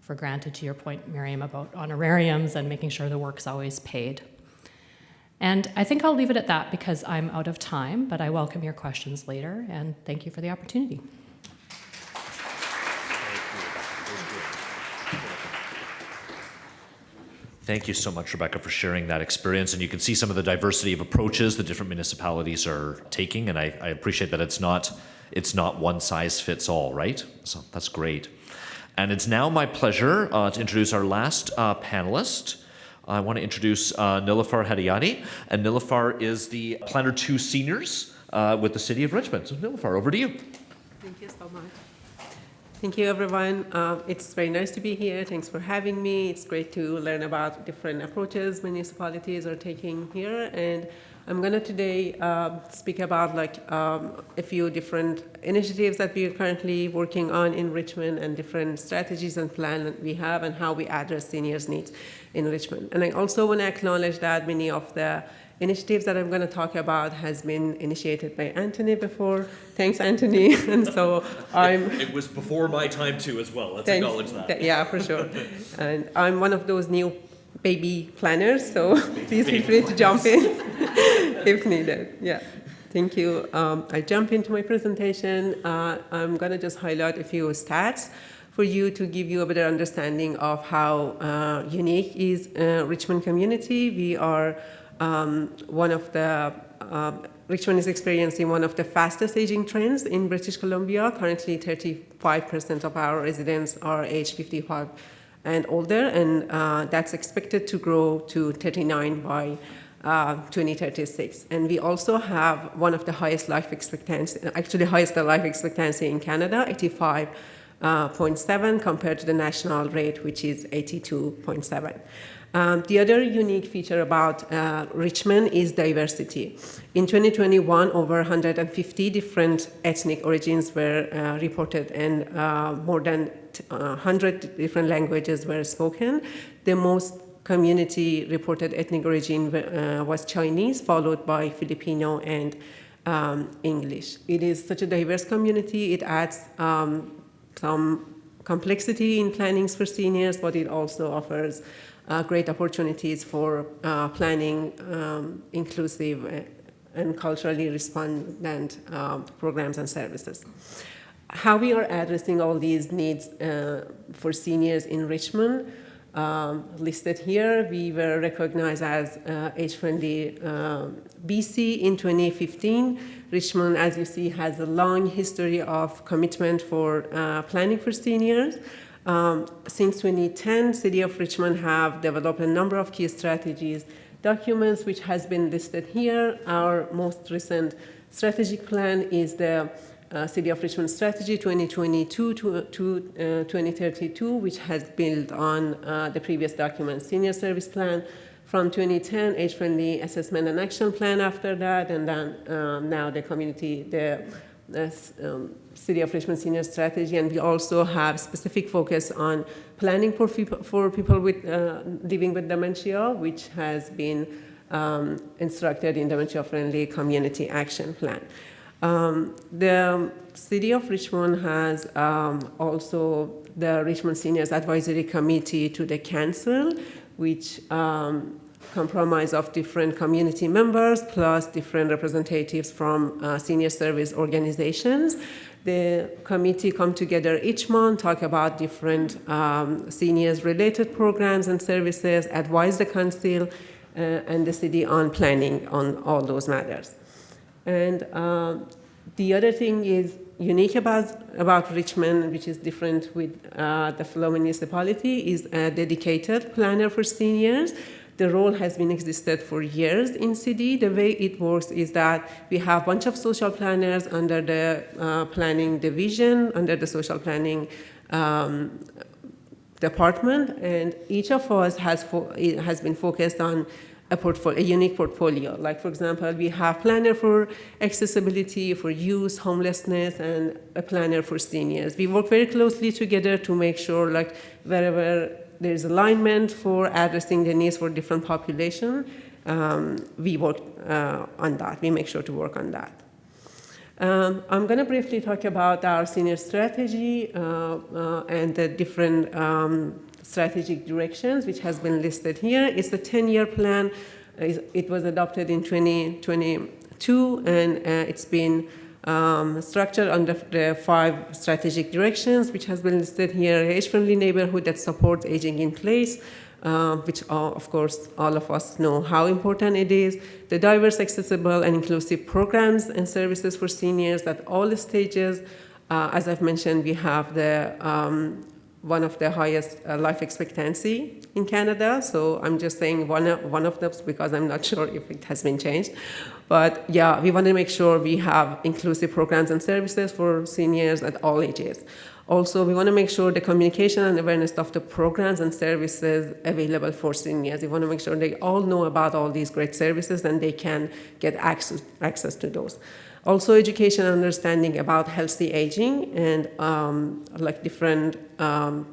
for granted, to your point, Miriam, about honorariums and making sure the work's always paid. And I think I'll leave it at that because I'm out of time, but I welcome your questions later, and thank you for the opportunity. Thank you so much, Rebecca, for sharing that experience. And you can see some of the diversity of approaches the different municipalities are taking, and I appreciate that it's not one size fits all, right? So that's great. And it's now my pleasure to introduce our last panelist. I want to introduce Nilofar Hadiyani, and Nilofar is the Planner 2 Seniors with the City of Richmond. So Nilofar, over to you. Thank you so much. Thank you, everyone. It's very nice to be here. Thanks for having me. It's great to learn about different approaches municipalities are taking here. And I'm going to today speak about a few different initiatives that we are currently working on in Richmond, and different strategies and plans that we have, and how we address seniors' needs in Richmond. And I also want to acknowledge that many of the initiatives that I'm going to talk about has been initiated by Anthony before. Thanks, Anthony. And so It was before my time too, as well. Let's acknowledge that. Yeah, for sure. And I'm one of those new baby planners, so please feel free to jump in if needed. Yeah, thank you. I jump into my presentation. I'm going to just highlight a few stats for you to give you a better understanding of how unique is Richmond community. We are Richmond is experiencing one of the fastest aging trends in British Columbia. Currently, 35% of our residents are age 55 and older, and that's expected to grow to 39 by 2036. And we also have one of the highest life expectancy, actually highest life expectancy in Canada, 85.7 compared to the national rate, which is 82.7. The other unique feature about Richmond is diversity. In 2021, over 150 different ethnic origins were reported, and more than 100 different languages were spoken. The most community-reported ethnic origin was Chinese, followed by Filipino and English. It is such a diverse community. It adds some complexity in plannings for seniors, but it also offers great opportunities for planning inclusive and culturally respondent programs and services. How we are addressing all these needs for seniors in Richmond, listed here. We were recognized as age-friendly BC in 2015. Richmond, as you see, has a long history of commitment for planning for seniors. Since 2010, City of Richmond have developed a number of key strategies, documents which has been listed here. Our most recent strategic plan is the City of Richmond Strategy 2022 to 2032, which has built on the previous document, Senior Service Plan from 2010, Age-Friendly Assessment and Action Plan after that, and then now the City of Richmond Senior Strategy, and we also have specific focus on planning for people with living with dementia, which has been instructed in Dementia-Friendly Community Action Plan. The City of Richmond has also the Richmond Seniors Advisory Committee to the Council, which comprise of different community members plus different representatives from senior service organizations. The committee come together each month, talk about different seniors-related programs and services, advise the council and the city on planning on all those matters. And the other thing is unique about Richmond, which is different with the fellow municipality, is a dedicated planner for seniors. The role has been existed for years in city. The way it works is that we have a bunch of social planners under the planning division, under the social planning department, and each of us has been focused on a unique portfolio. Like, for example, we have planner for accessibility, for youth, homelessness, and a planner for seniors. We work very closely together to make sure, like, wherever there's alignment for addressing the needs for different population, we work on that. We make sure to work on that. I'm going to briefly talk about our senior strategy and the different strategic directions, which has been listed here. It's a 10-year plan. It was adopted in 2022, and it's been structured under the 5 strategic directions, which has been listed here. Age-friendly neighborhood that supports aging in place, which of course all of us know how important it is. The diverse, accessible, and inclusive programs and services for seniors at all stages. As I've mentioned, we have the one of the highest life expectancy in Canada. So I'm just saying one of those because I'm not sure if it has been changed. But yeah, we want to make sure we have inclusive programs and services for seniors at all ages. Also, we want to make sure the communication and awareness of the programs and services available for seniors. We want to make sure they all know about all these great services and they can get access to those. Also, education and understanding about healthy aging and like different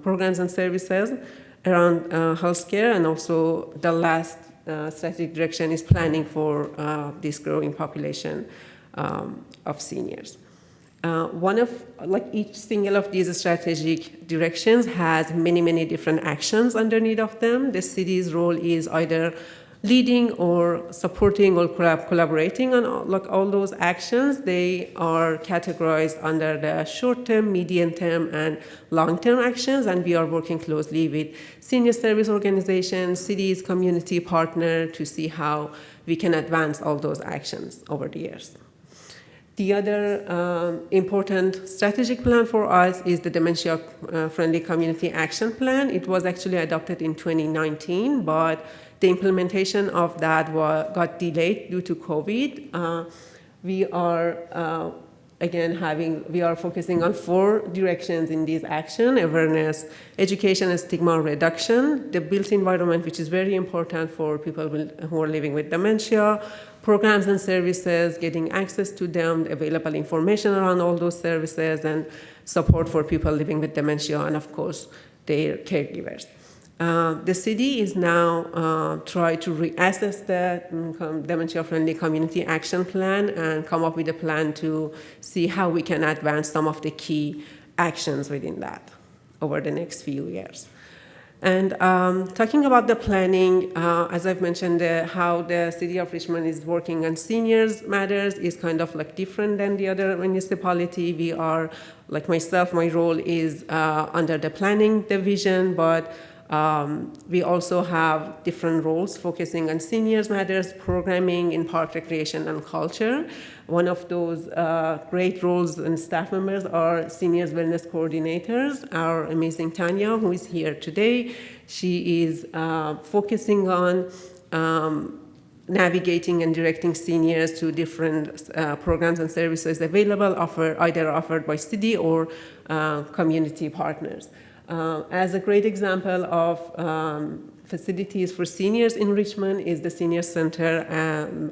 programs and services around healthcare, and also the last strategic direction is planning for this growing population of seniors. Each single of these strategic directions has many different actions underneath of them. The city's role is either leading or supporting or collaborating on all those actions. They are categorized under the short-term, medium-term, and long-term actions, and we are working closely with senior service organizations, cities, community partner to see how we can advance all those actions over the years. The other important strategic plan for us is the Dementia-Friendly Community Action Plan. It was actually adopted in 2019, but the implementation of that got delayed due to COVID. We are focusing on 4 directions in this action: awareness, education and stigma reduction, the built environment, which is very important for people who are living with dementia, programs and services, getting access to them, available information around all those services, and support for people living with dementia, and of course, their caregivers. The city is now trying to reassess the Dementia-Friendly Community Action Plan and come up with a plan to see how we can advance some of the key actions within that over the next few years. And talking about the planning, as I've mentioned, how the City of Richmond is working on seniors matters is kind of like different than the other municipality. We are, like myself, my role is under the planning division, but We also have different roles focusing on seniors matters, programming in park recreation and culture. One of those great roles and staff members are seniors wellness coordinators. Our amazing Tanya, who is here today, she is focusing on navigating and directing seniors to different programs and services available, either offered by city or community partners. As a great example of facilities for seniors in Richmond is the Senior Center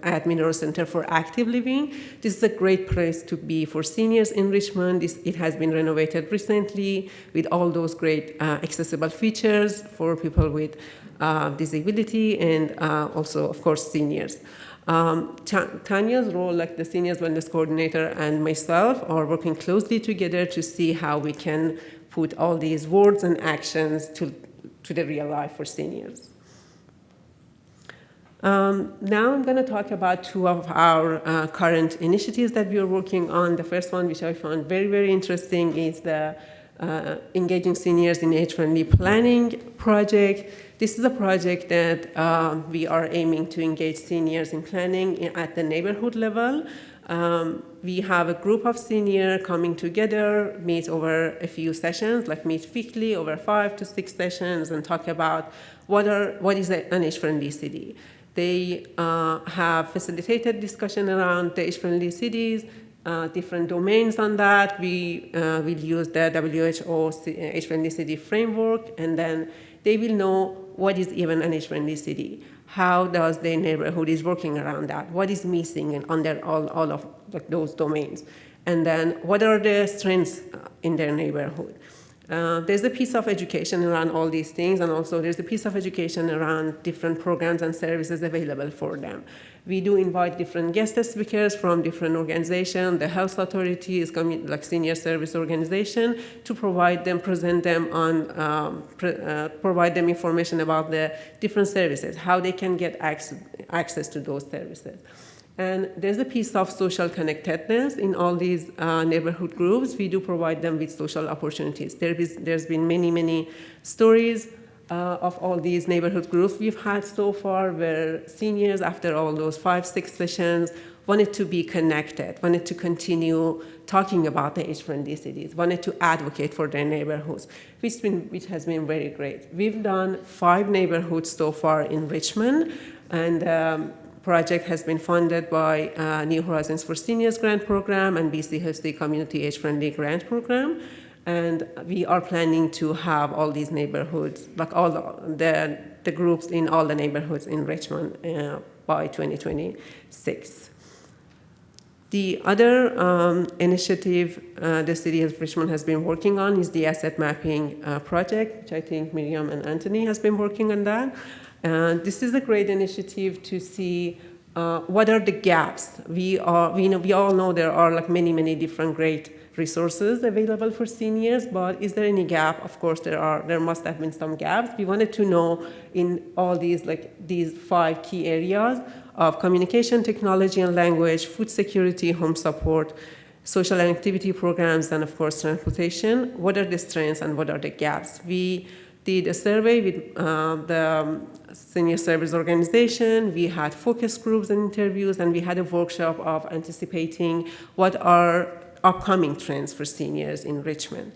at Mineral Center for Active Living. This is a great place to be for seniors in Richmond. It has been renovated recently with all those great accessible features for people with disability and also, of course, seniors. Tanya's role, like the Seniors Wellness Coordinator and myself, are working closely together to see how we can put all these words and actions to the real life for seniors. Now I'm going to talk about two of our current initiatives that we are working on. The first one, which I found very, very interesting, is the Engaging Seniors in Age-Friendly Planning project. This is a project that we are aiming to engage seniors in planning at the neighborhood level. We have a group of seniors coming together, meet over a few sessions, like meet weekly over 5 to 6 sessions, and talk about what is an age-friendly city. They have facilitated discussion around the age-friendly cities, different domains on that. We will use the WHO age-friendly city framework, and then they will know what is even an age-friendly city. How does their neighborhood is working around that? What is missing under all of those domains? And then what are the strengths in their neighborhood? There's a piece of education around all these things, and also there's a piece of education around different programs and services available for them. We do invite different guest speakers from different organizations, the health authorities, like senior service organization, to present them on, provide them information about the different services, how they can get access to those services. And there's a piece of social connectedness in all these neighborhood groups. We do provide them with social opportunities. There's been many, many stories of all these neighborhood groups we've had so far, where seniors, after all those 5-6 sessions, wanted to be connected, wanted to continue talking about the age-friendly cities, wanted to advocate for their neighborhoods, which has been very great. We've done 5 neighborhoods so far in Richmond, and project has been funded by New Horizons for Seniors Grant Program and BC Hillsdale Community Age-Friendly Grant Program. And we are planning to have all these neighborhoods, like all the groups in all the neighborhoods in Richmond by 2026. The other initiative the city of Richmond has been working on is the asset mapping project, which I think Miriam and Anthony has been working on that. This is a great initiative to see what are the gaps. We all know there are like many different great resources available for seniors, but is there any gap? Of course, there must have been some gaps. We wanted to know in all these 5 key areas of communication, technology and language, food security, home support, social and activity programs, and of course transportation. What are the strengths and what are the gaps? We did a survey with the Senior Service Organization. We had focus groups and interviews, and we had a workshop of anticipating what are upcoming trends for seniors in Richmond.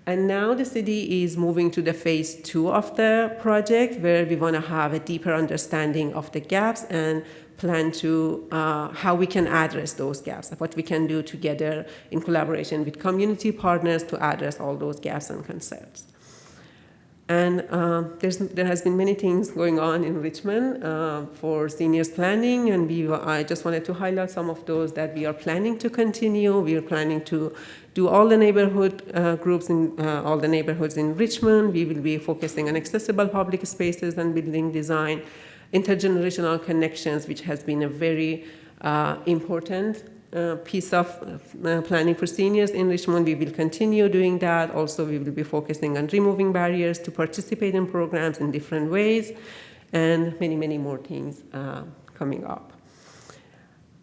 And now the city is moving to the phase 2 of the project, where we want to have a deeper understanding of the gaps and plan to how we can address those gaps, what we can do together in collaboration with community partners to address all those gaps and concerns. And there has been many things going on in Richmond for seniors planning, and I just wanted to highlight some of those that we are planning to continue. We are planning to do all the neighborhood groups in all the neighborhoods in Richmond. We will be focusing on accessible public spaces and building design, intergenerational connections, which has been a very important piece of planning for seniors in Richmond. We will continue doing that. Also, we will be focusing on removing barriers to participate in programs in different ways, and many more things coming up.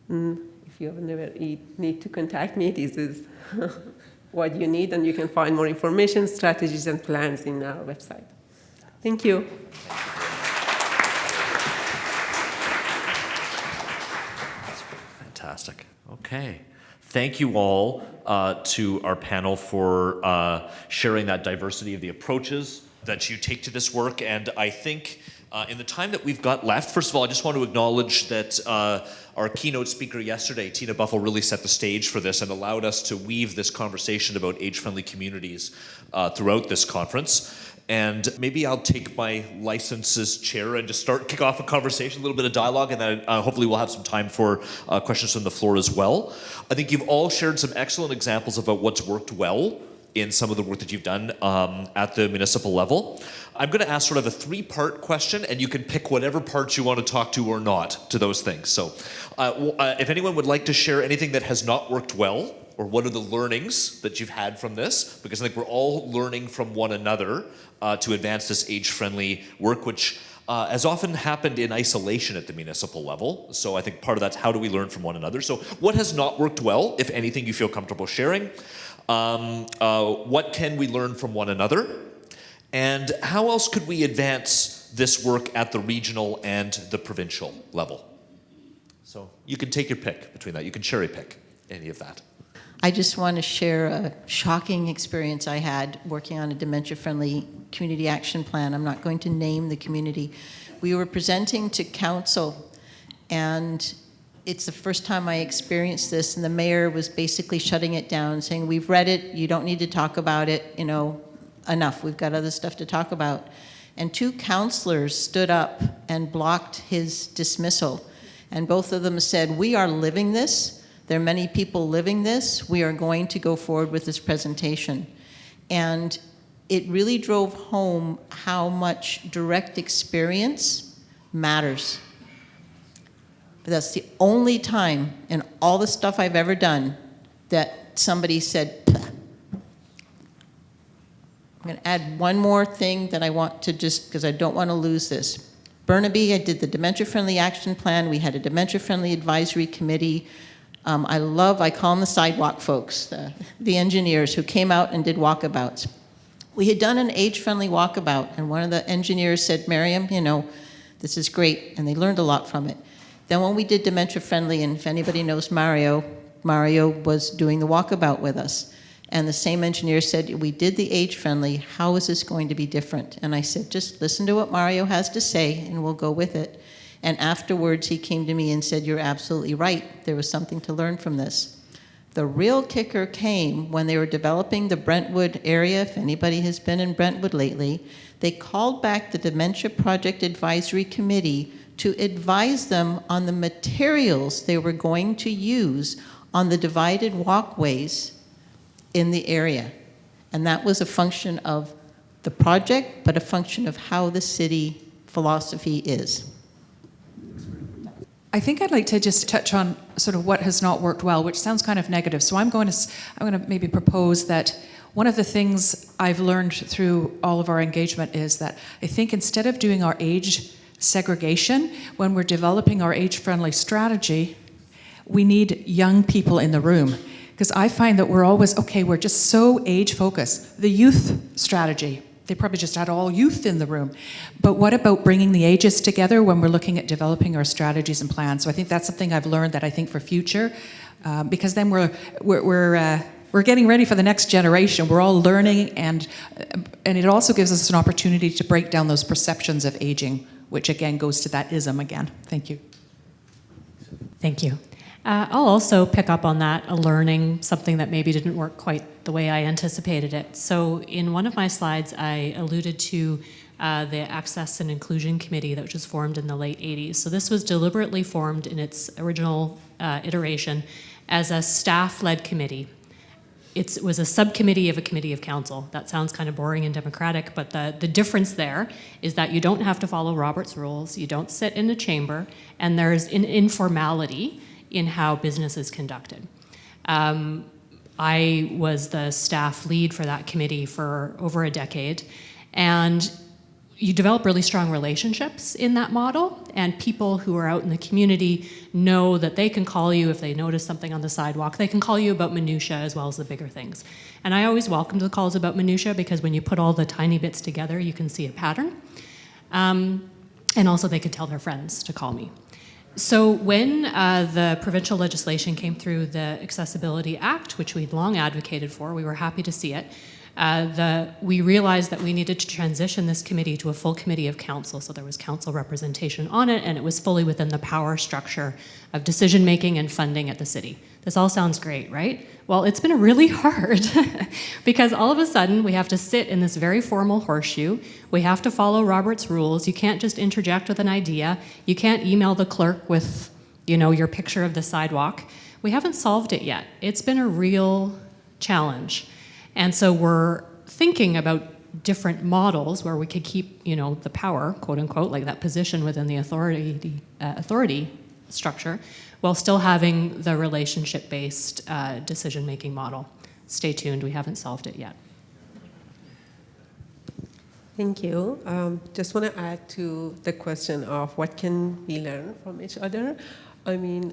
If you ever need to contact me, this is what you need, and you can find more information, strategies, and plans in our website. Thank you. Fantastic. Okay. Thank you all to our panel for sharing that diversity of the approaches that you take to this work. And I think in the time that we've got left, first of all, I just want to acknowledge that our keynote speaker yesterday, Tina Buffel, really set the stage for this and allowed us to weave this conversation about age-friendly communities throughout this conference. And maybe I'll take my license as chair and just kick off a conversation, a little bit of dialogue, and then hopefully we'll have some time for questions from the floor as well. I think you've all shared some excellent examples about what's worked well in some of the work that you've done at the municipal level. I'm going to ask sort of a three-part question, and you can pick whatever parts you want to talk to or not to those things. So if anyone would like to share anything that has not worked well, or what are the learnings that you've had from this? Because I think we're all learning from one another to advance this age-friendly work, which has often happened in isolation at the municipal level. So I think part of that's how do we learn from one another? So what has not worked well, if anything you feel comfortable sharing? What can we learn from one another? And how else could we advance this work at the regional and the provincial level? So you can take your pick between that. You can cherry pick any of that. I just want to share a shocking experience I had working on a dementia-friendly community action plan. I'm not going to name the community. We were presenting to council, and it's the first time I experienced this, and the mayor was basically shutting it down, saying, we've read it, you don't need to talk about it, you know, enough, we've got other stuff to talk about. And two councillors stood up and blocked his dismissal, and both of them said, we are living this. There are many people living this. We are going to go forward with this presentation. And it really drove home how much direct experience matters. But that's the only time in all the stuff I've ever done that somebody said, "Pah." I'm going to add one more thing that I want to just, because I don't want to lose this. Burnaby, I did the dementia-friendly action plan. We had a dementia-friendly advisory committee. I call them the sidewalk folks, the engineers who came out and did walkabouts. We had done an age-friendly walkabout, and one of the engineers said, Miriam, you know, this is great, and they learned a lot from it. Then when we did dementia-friendly, and if anybody knows Mario was doing the walkabout with us, and the same engineer said, we did the age-friendly, how is this going to be different? And I said, just listen to what Mario has to say, and we'll go with it. And afterwards, he came to me and said, you're absolutely right. There was something to learn from this. The real kicker came when they were developing the Brentwood area. If anybody has been in Brentwood lately, they called back the Dementia Project Advisory Committee to advise them on the materials they were going to use on the divided walkways in the area. And that was a function of the project, but a function of how the city philosophy is. I think I'd like to just touch on sort of what has not worked well, which sounds kind of negative. So I'm going to maybe propose that one of the things I've learned through all of our engagement is that I think instead of doing our age segregation, when we're developing our age-friendly strategy, we need young people in the room. Because I find that we're always, okay, we're just so age-focused. The youth strategy, they probably just had all youth in the room. But what about bringing the ages together when we're looking at developing our strategies and plans? So I think that's something I've learned that I think for future, because then we're getting ready for the next generation. We're all learning, and it also gives us an opportunity to break down those perceptions of aging, which again goes to that ism again. Thank you. Thank you. I'll also pick up on that, learning something that maybe didn't work quite the way I anticipated it. So in one of my slides, I alluded to the Access and Inclusion Committee that was formed in the late 80s. So this was deliberately formed in its original iteration as a staff-led committee. It was a subcommittee of a committee of council. That sounds kind of boring and democratic, but the difference there is that you don't have to follow Robert's rules, you don't sit in a chamber, and there's an informality in how business is conducted. I was the staff lead for that committee for over a decade, and you develop really strong relationships in that model, and people who are out in the community know that they can call you if they notice something on the sidewalk. They can call you about minutia as well as the bigger things. And I always welcome the calls about minutia, because when you put all the tiny bits together, you can see a pattern. And also they could tell their friends to call me. So when the provincial legislation came through, the Accessibility Act, which we'd long advocated for, we were happy to see it, we realized that we needed to transition this committee to a full committee of council. So there was council representation on it, and it was fully within the power structure of decision-making and funding at the city. This all sounds great, right? Well, it's been really hard because all of a sudden we have to sit in this very formal horseshoe. We have to follow Robert's rules. You can't just interject with an idea. You can't email the clerk with, your picture of the sidewalk. We haven't solved it yet. It's been a real challenge. And so we're thinking about different models where we could keep, the power, quote unquote, like that position within the authority structure, while still having the relationship-based decision-making model. Stay tuned, we haven't solved it yet. Thank you. Just want to add to the question of what can we learn from each other. I mean,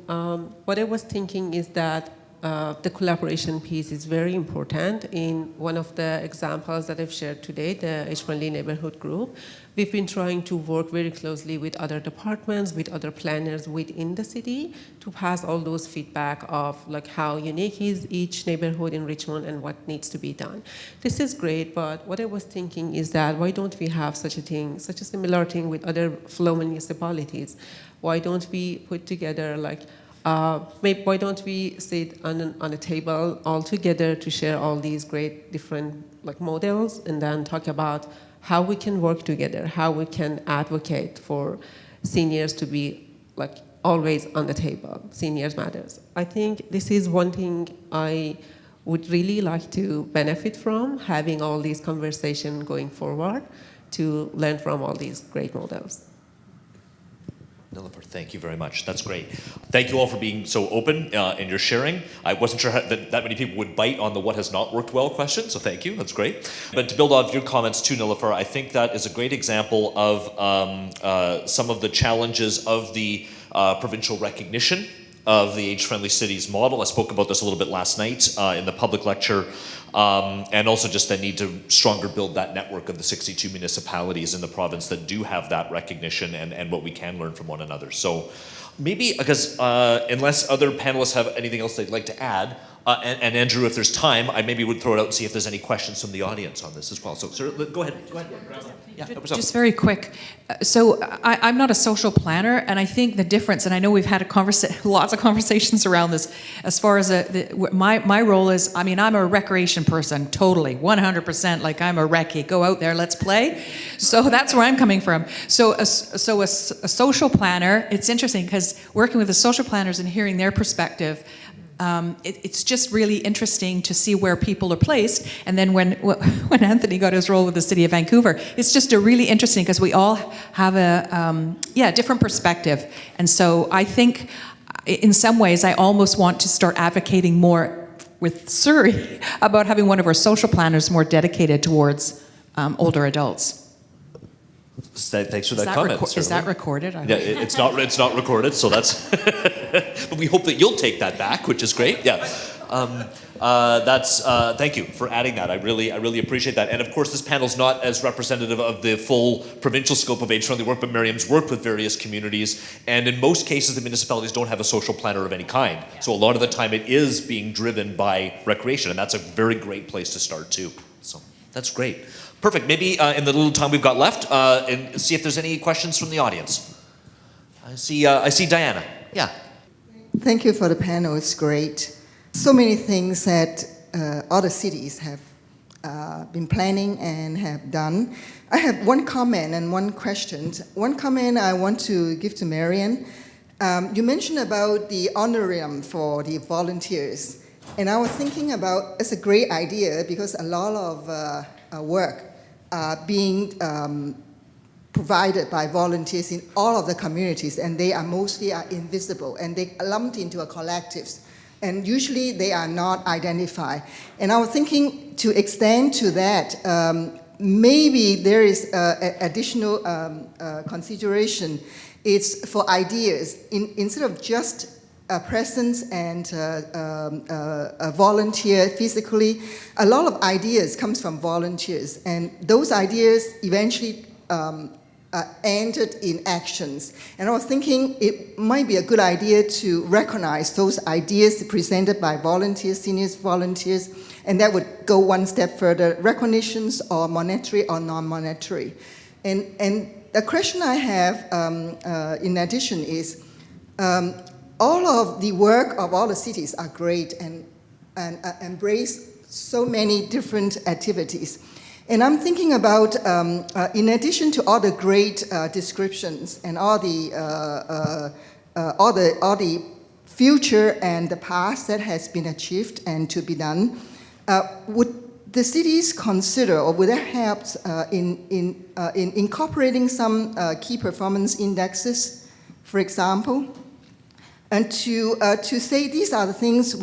what I was thinking is that the collaboration piece is very important. In one of the examples that I've shared today, the Age-Friendly Neighborhood Group, we've been trying to work very closely with other departments, with other planners within the city to pass all those feedback of like how unique is each neighborhood in Richmond and what needs to be done. This is great, but what I was thinking is that why don't we have such a similar thing with other flow municipalities? Why don't we put together why don't we sit on a table all together to share all these great different models, and then talk about how we can work together, how we can advocate for seniors to be always on the table. Seniors matters. I think this is one thing I would really like to benefit from, having all these conversations going forward to learn from all these great models. Nilofer, thank you very much. That's great. Thank you all for being so open in your sharing. I wasn't sure that many people would bite on the what has not worked well question, so thank you. That's great. But to build off your comments too, Nilofer, I think that is a great example of some of the challenges of the provincial recognition of the Age-Friendly Cities model. I spoke about this a little bit last night in the public lecture, and also just the need to stronger build that network of the 62 municipalities in the province that do have that recognition, and what we can learn from one another. So maybe, because unless other panelists have anything else they'd like to add, and Andrew, if there's time, I maybe would throw it out and see if there's any questions from the audience on this as well. So, sir, go ahead. Yeah, just very quick. So I'm not a social planner, and I think the difference, and I know we've had lots of conversations around this, as far as my role is, I mean, I'm a recreation person, totally, 100%, I'm a recce, go out there, let's play. So that's where I'm coming from. So a social planner, it's interesting, because working with the social planners and hearing their perspective, it's just really interesting to see where people are placed. And then when Anthony got his role with the City of Vancouver, it's just a really interesting, because we all have a different perspective. And so I think in some ways I almost want to start advocating more with Surrey about having one of our social planners more dedicated towards older adults. Thanks for that comment. Is that recorded? Yeah, it's not recorded, so that's. But we hope that you'll take that back, which is great. Yeah, thank you for adding that. I really appreciate that. And of course, this panel's not as representative of the full provincial scope of age-friendly work, but Miriam's worked with various communities, and in most cases, the municipalities don't have a social planner of any kind. So a lot of the time, it is being driven by recreation, and that's a very great place to start too. So that's great. Perfect. Maybe in the little time we've got left, and see if there's any questions from the audience. I see Diana. Yeah. Thank you for the panel. It's great. So many things that other cities have been planning and have done. I have one comment and one question. One comment I want to give to Marian. You mentioned about the honorarium for the volunteers. And I was thinking about, it's a great idea, because a lot of work being provided by volunteers in all of the communities, and they are mostly invisible, and they are lumped into a collectives, and usually they are not identified. And I was thinking to extend to that, maybe there is additional consideration. It's for ideas. Instead of just presence and volunteer physically, a lot of ideas comes from volunteers, and those ideas eventually entered in actions. And I was thinking it might be a good idea to recognize those ideas presented by volunteers, senior volunteers, and that would go one step further, recognitions or monetary or non-monetary. And the question I have in addition is, all of the work of all the cities are great and embrace so many different activities. And I'm thinking about, in addition to all the great descriptions and all the future and the past that has been achieved and to be done, would the cities consider, or would that help in incorporating some key performance indexes, for example, and to say these are the things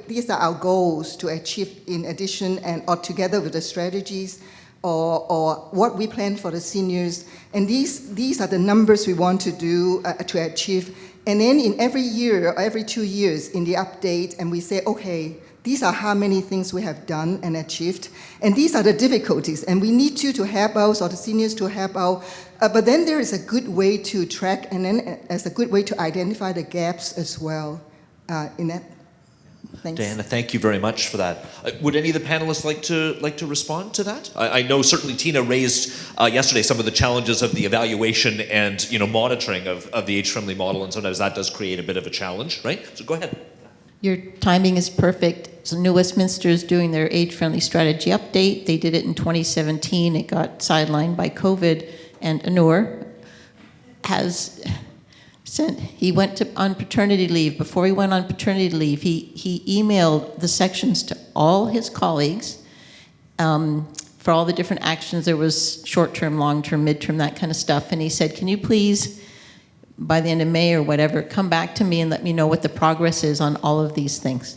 these are our goals to achieve in addition and or together with the strategies or what we plan for the seniors, and these are the numbers we want to do to achieve, and then in every year or every 2 years in the update, and we say, okay, these are how many things we have done and achieved, and these are the difficulties, and we need you to help us or the seniors to help out. But then there is a good way to track, and then as a good way to identify the gaps as well in that. Thanks. Diana, thank you very much for that. Would any of the panelists like to respond to that? I know certainly Tina raised yesterday some of the challenges of the evaluation and monitoring of the age-friendly model, and sometimes that does create a bit of a challenge, right? So go ahead. Your timing is perfect. So New Westminster is doing their age-friendly strategy update. They did it in 2017. It got sidelined by COVID, and Anur has sent. He went on paternity leave. Before he went on paternity leave, he emailed the sections to all his colleagues for all the different actions. There was short-term, long-term, mid-term, that kind of stuff. And he said, "Can you please, by the end of May or whatever, come back to me and let me know what the progress is on all of these things."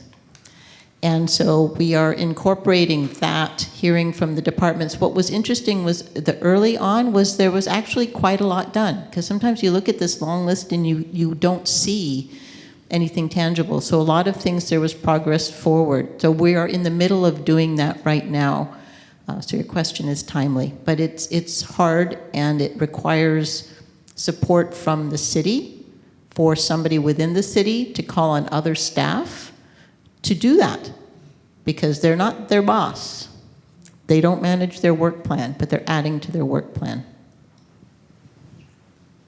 And so we are incorporating that, hearing from the departments. What was interesting was the early on was there was actually quite a lot done, because sometimes you look at this long list and you don't see anything tangible. So a lot of things, there was progress forward. So we are in the middle of doing that right now. So your question is timely, but it's hard, and it requires support from the city, for somebody within the city to call on other staff to do that, because they're not their boss. They don't manage their work plan, but they're adding to their work plan.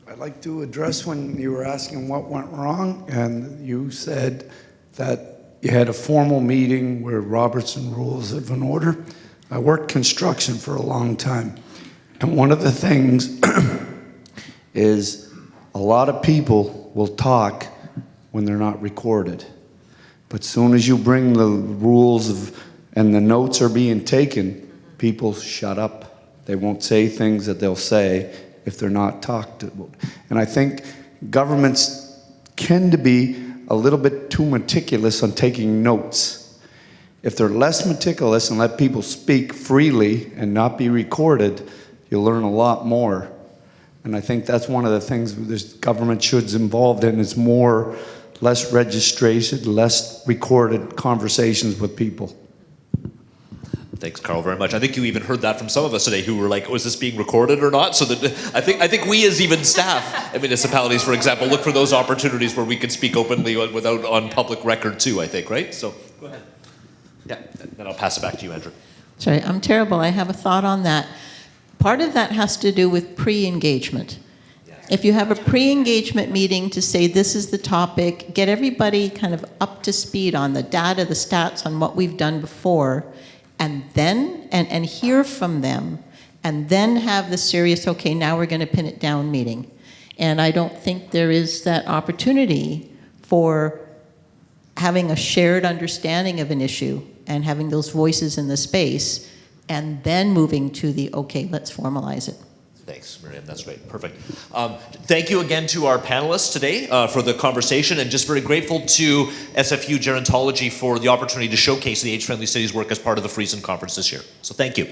I'd like to address when you were asking what went wrong, and you said that you had a formal meeting where Robertson Rules of an Order. I worked construction for a long time, and one of the things is a lot of people will talk when they're not recorded. But soon as you bring the rules and the notes are being taken, people shut up. They won't say things that they'll say if they're not talked to. And I think governments tend to be a little bit too meticulous on taking notes. If they're less meticulous and let people speak freely and not be recorded, you'll learn a lot more. And I think that's one of the things this government should be involved in, is less registration, less recorded conversations with people. Thanks, Carl, very much. I think you even heard that from some of us today who were like, "Was this being recorded or not?" So that I think we, as even staff at municipalities, for example, look for those opportunities where we can speak openly without on public record too. I think, right? So go ahead. Yeah, then I'll pass it back to you, Andrew. Sorry, I'm terrible. I have a thought on that. Part of that has to do with pre-engagement. If you have a pre-engagement meeting to say this is the topic, get everybody kind of up to speed on the data, the stats, on what we've done before, and then and hear from them, and then have the serious, okay, now we're going to pin it down meeting. And I don't think there is that opportunity for having a shared understanding of an issue and having those voices in the space, and then moving to the, okay, let's formalize it. Thanks, Miriam. That's great. Perfect. Thank you again to our panelists today for the conversation, and just very grateful to SFU Gerontology for the opportunity to showcase the Age-Friendly Cities work as part of the Friesen conference this year. So thank you.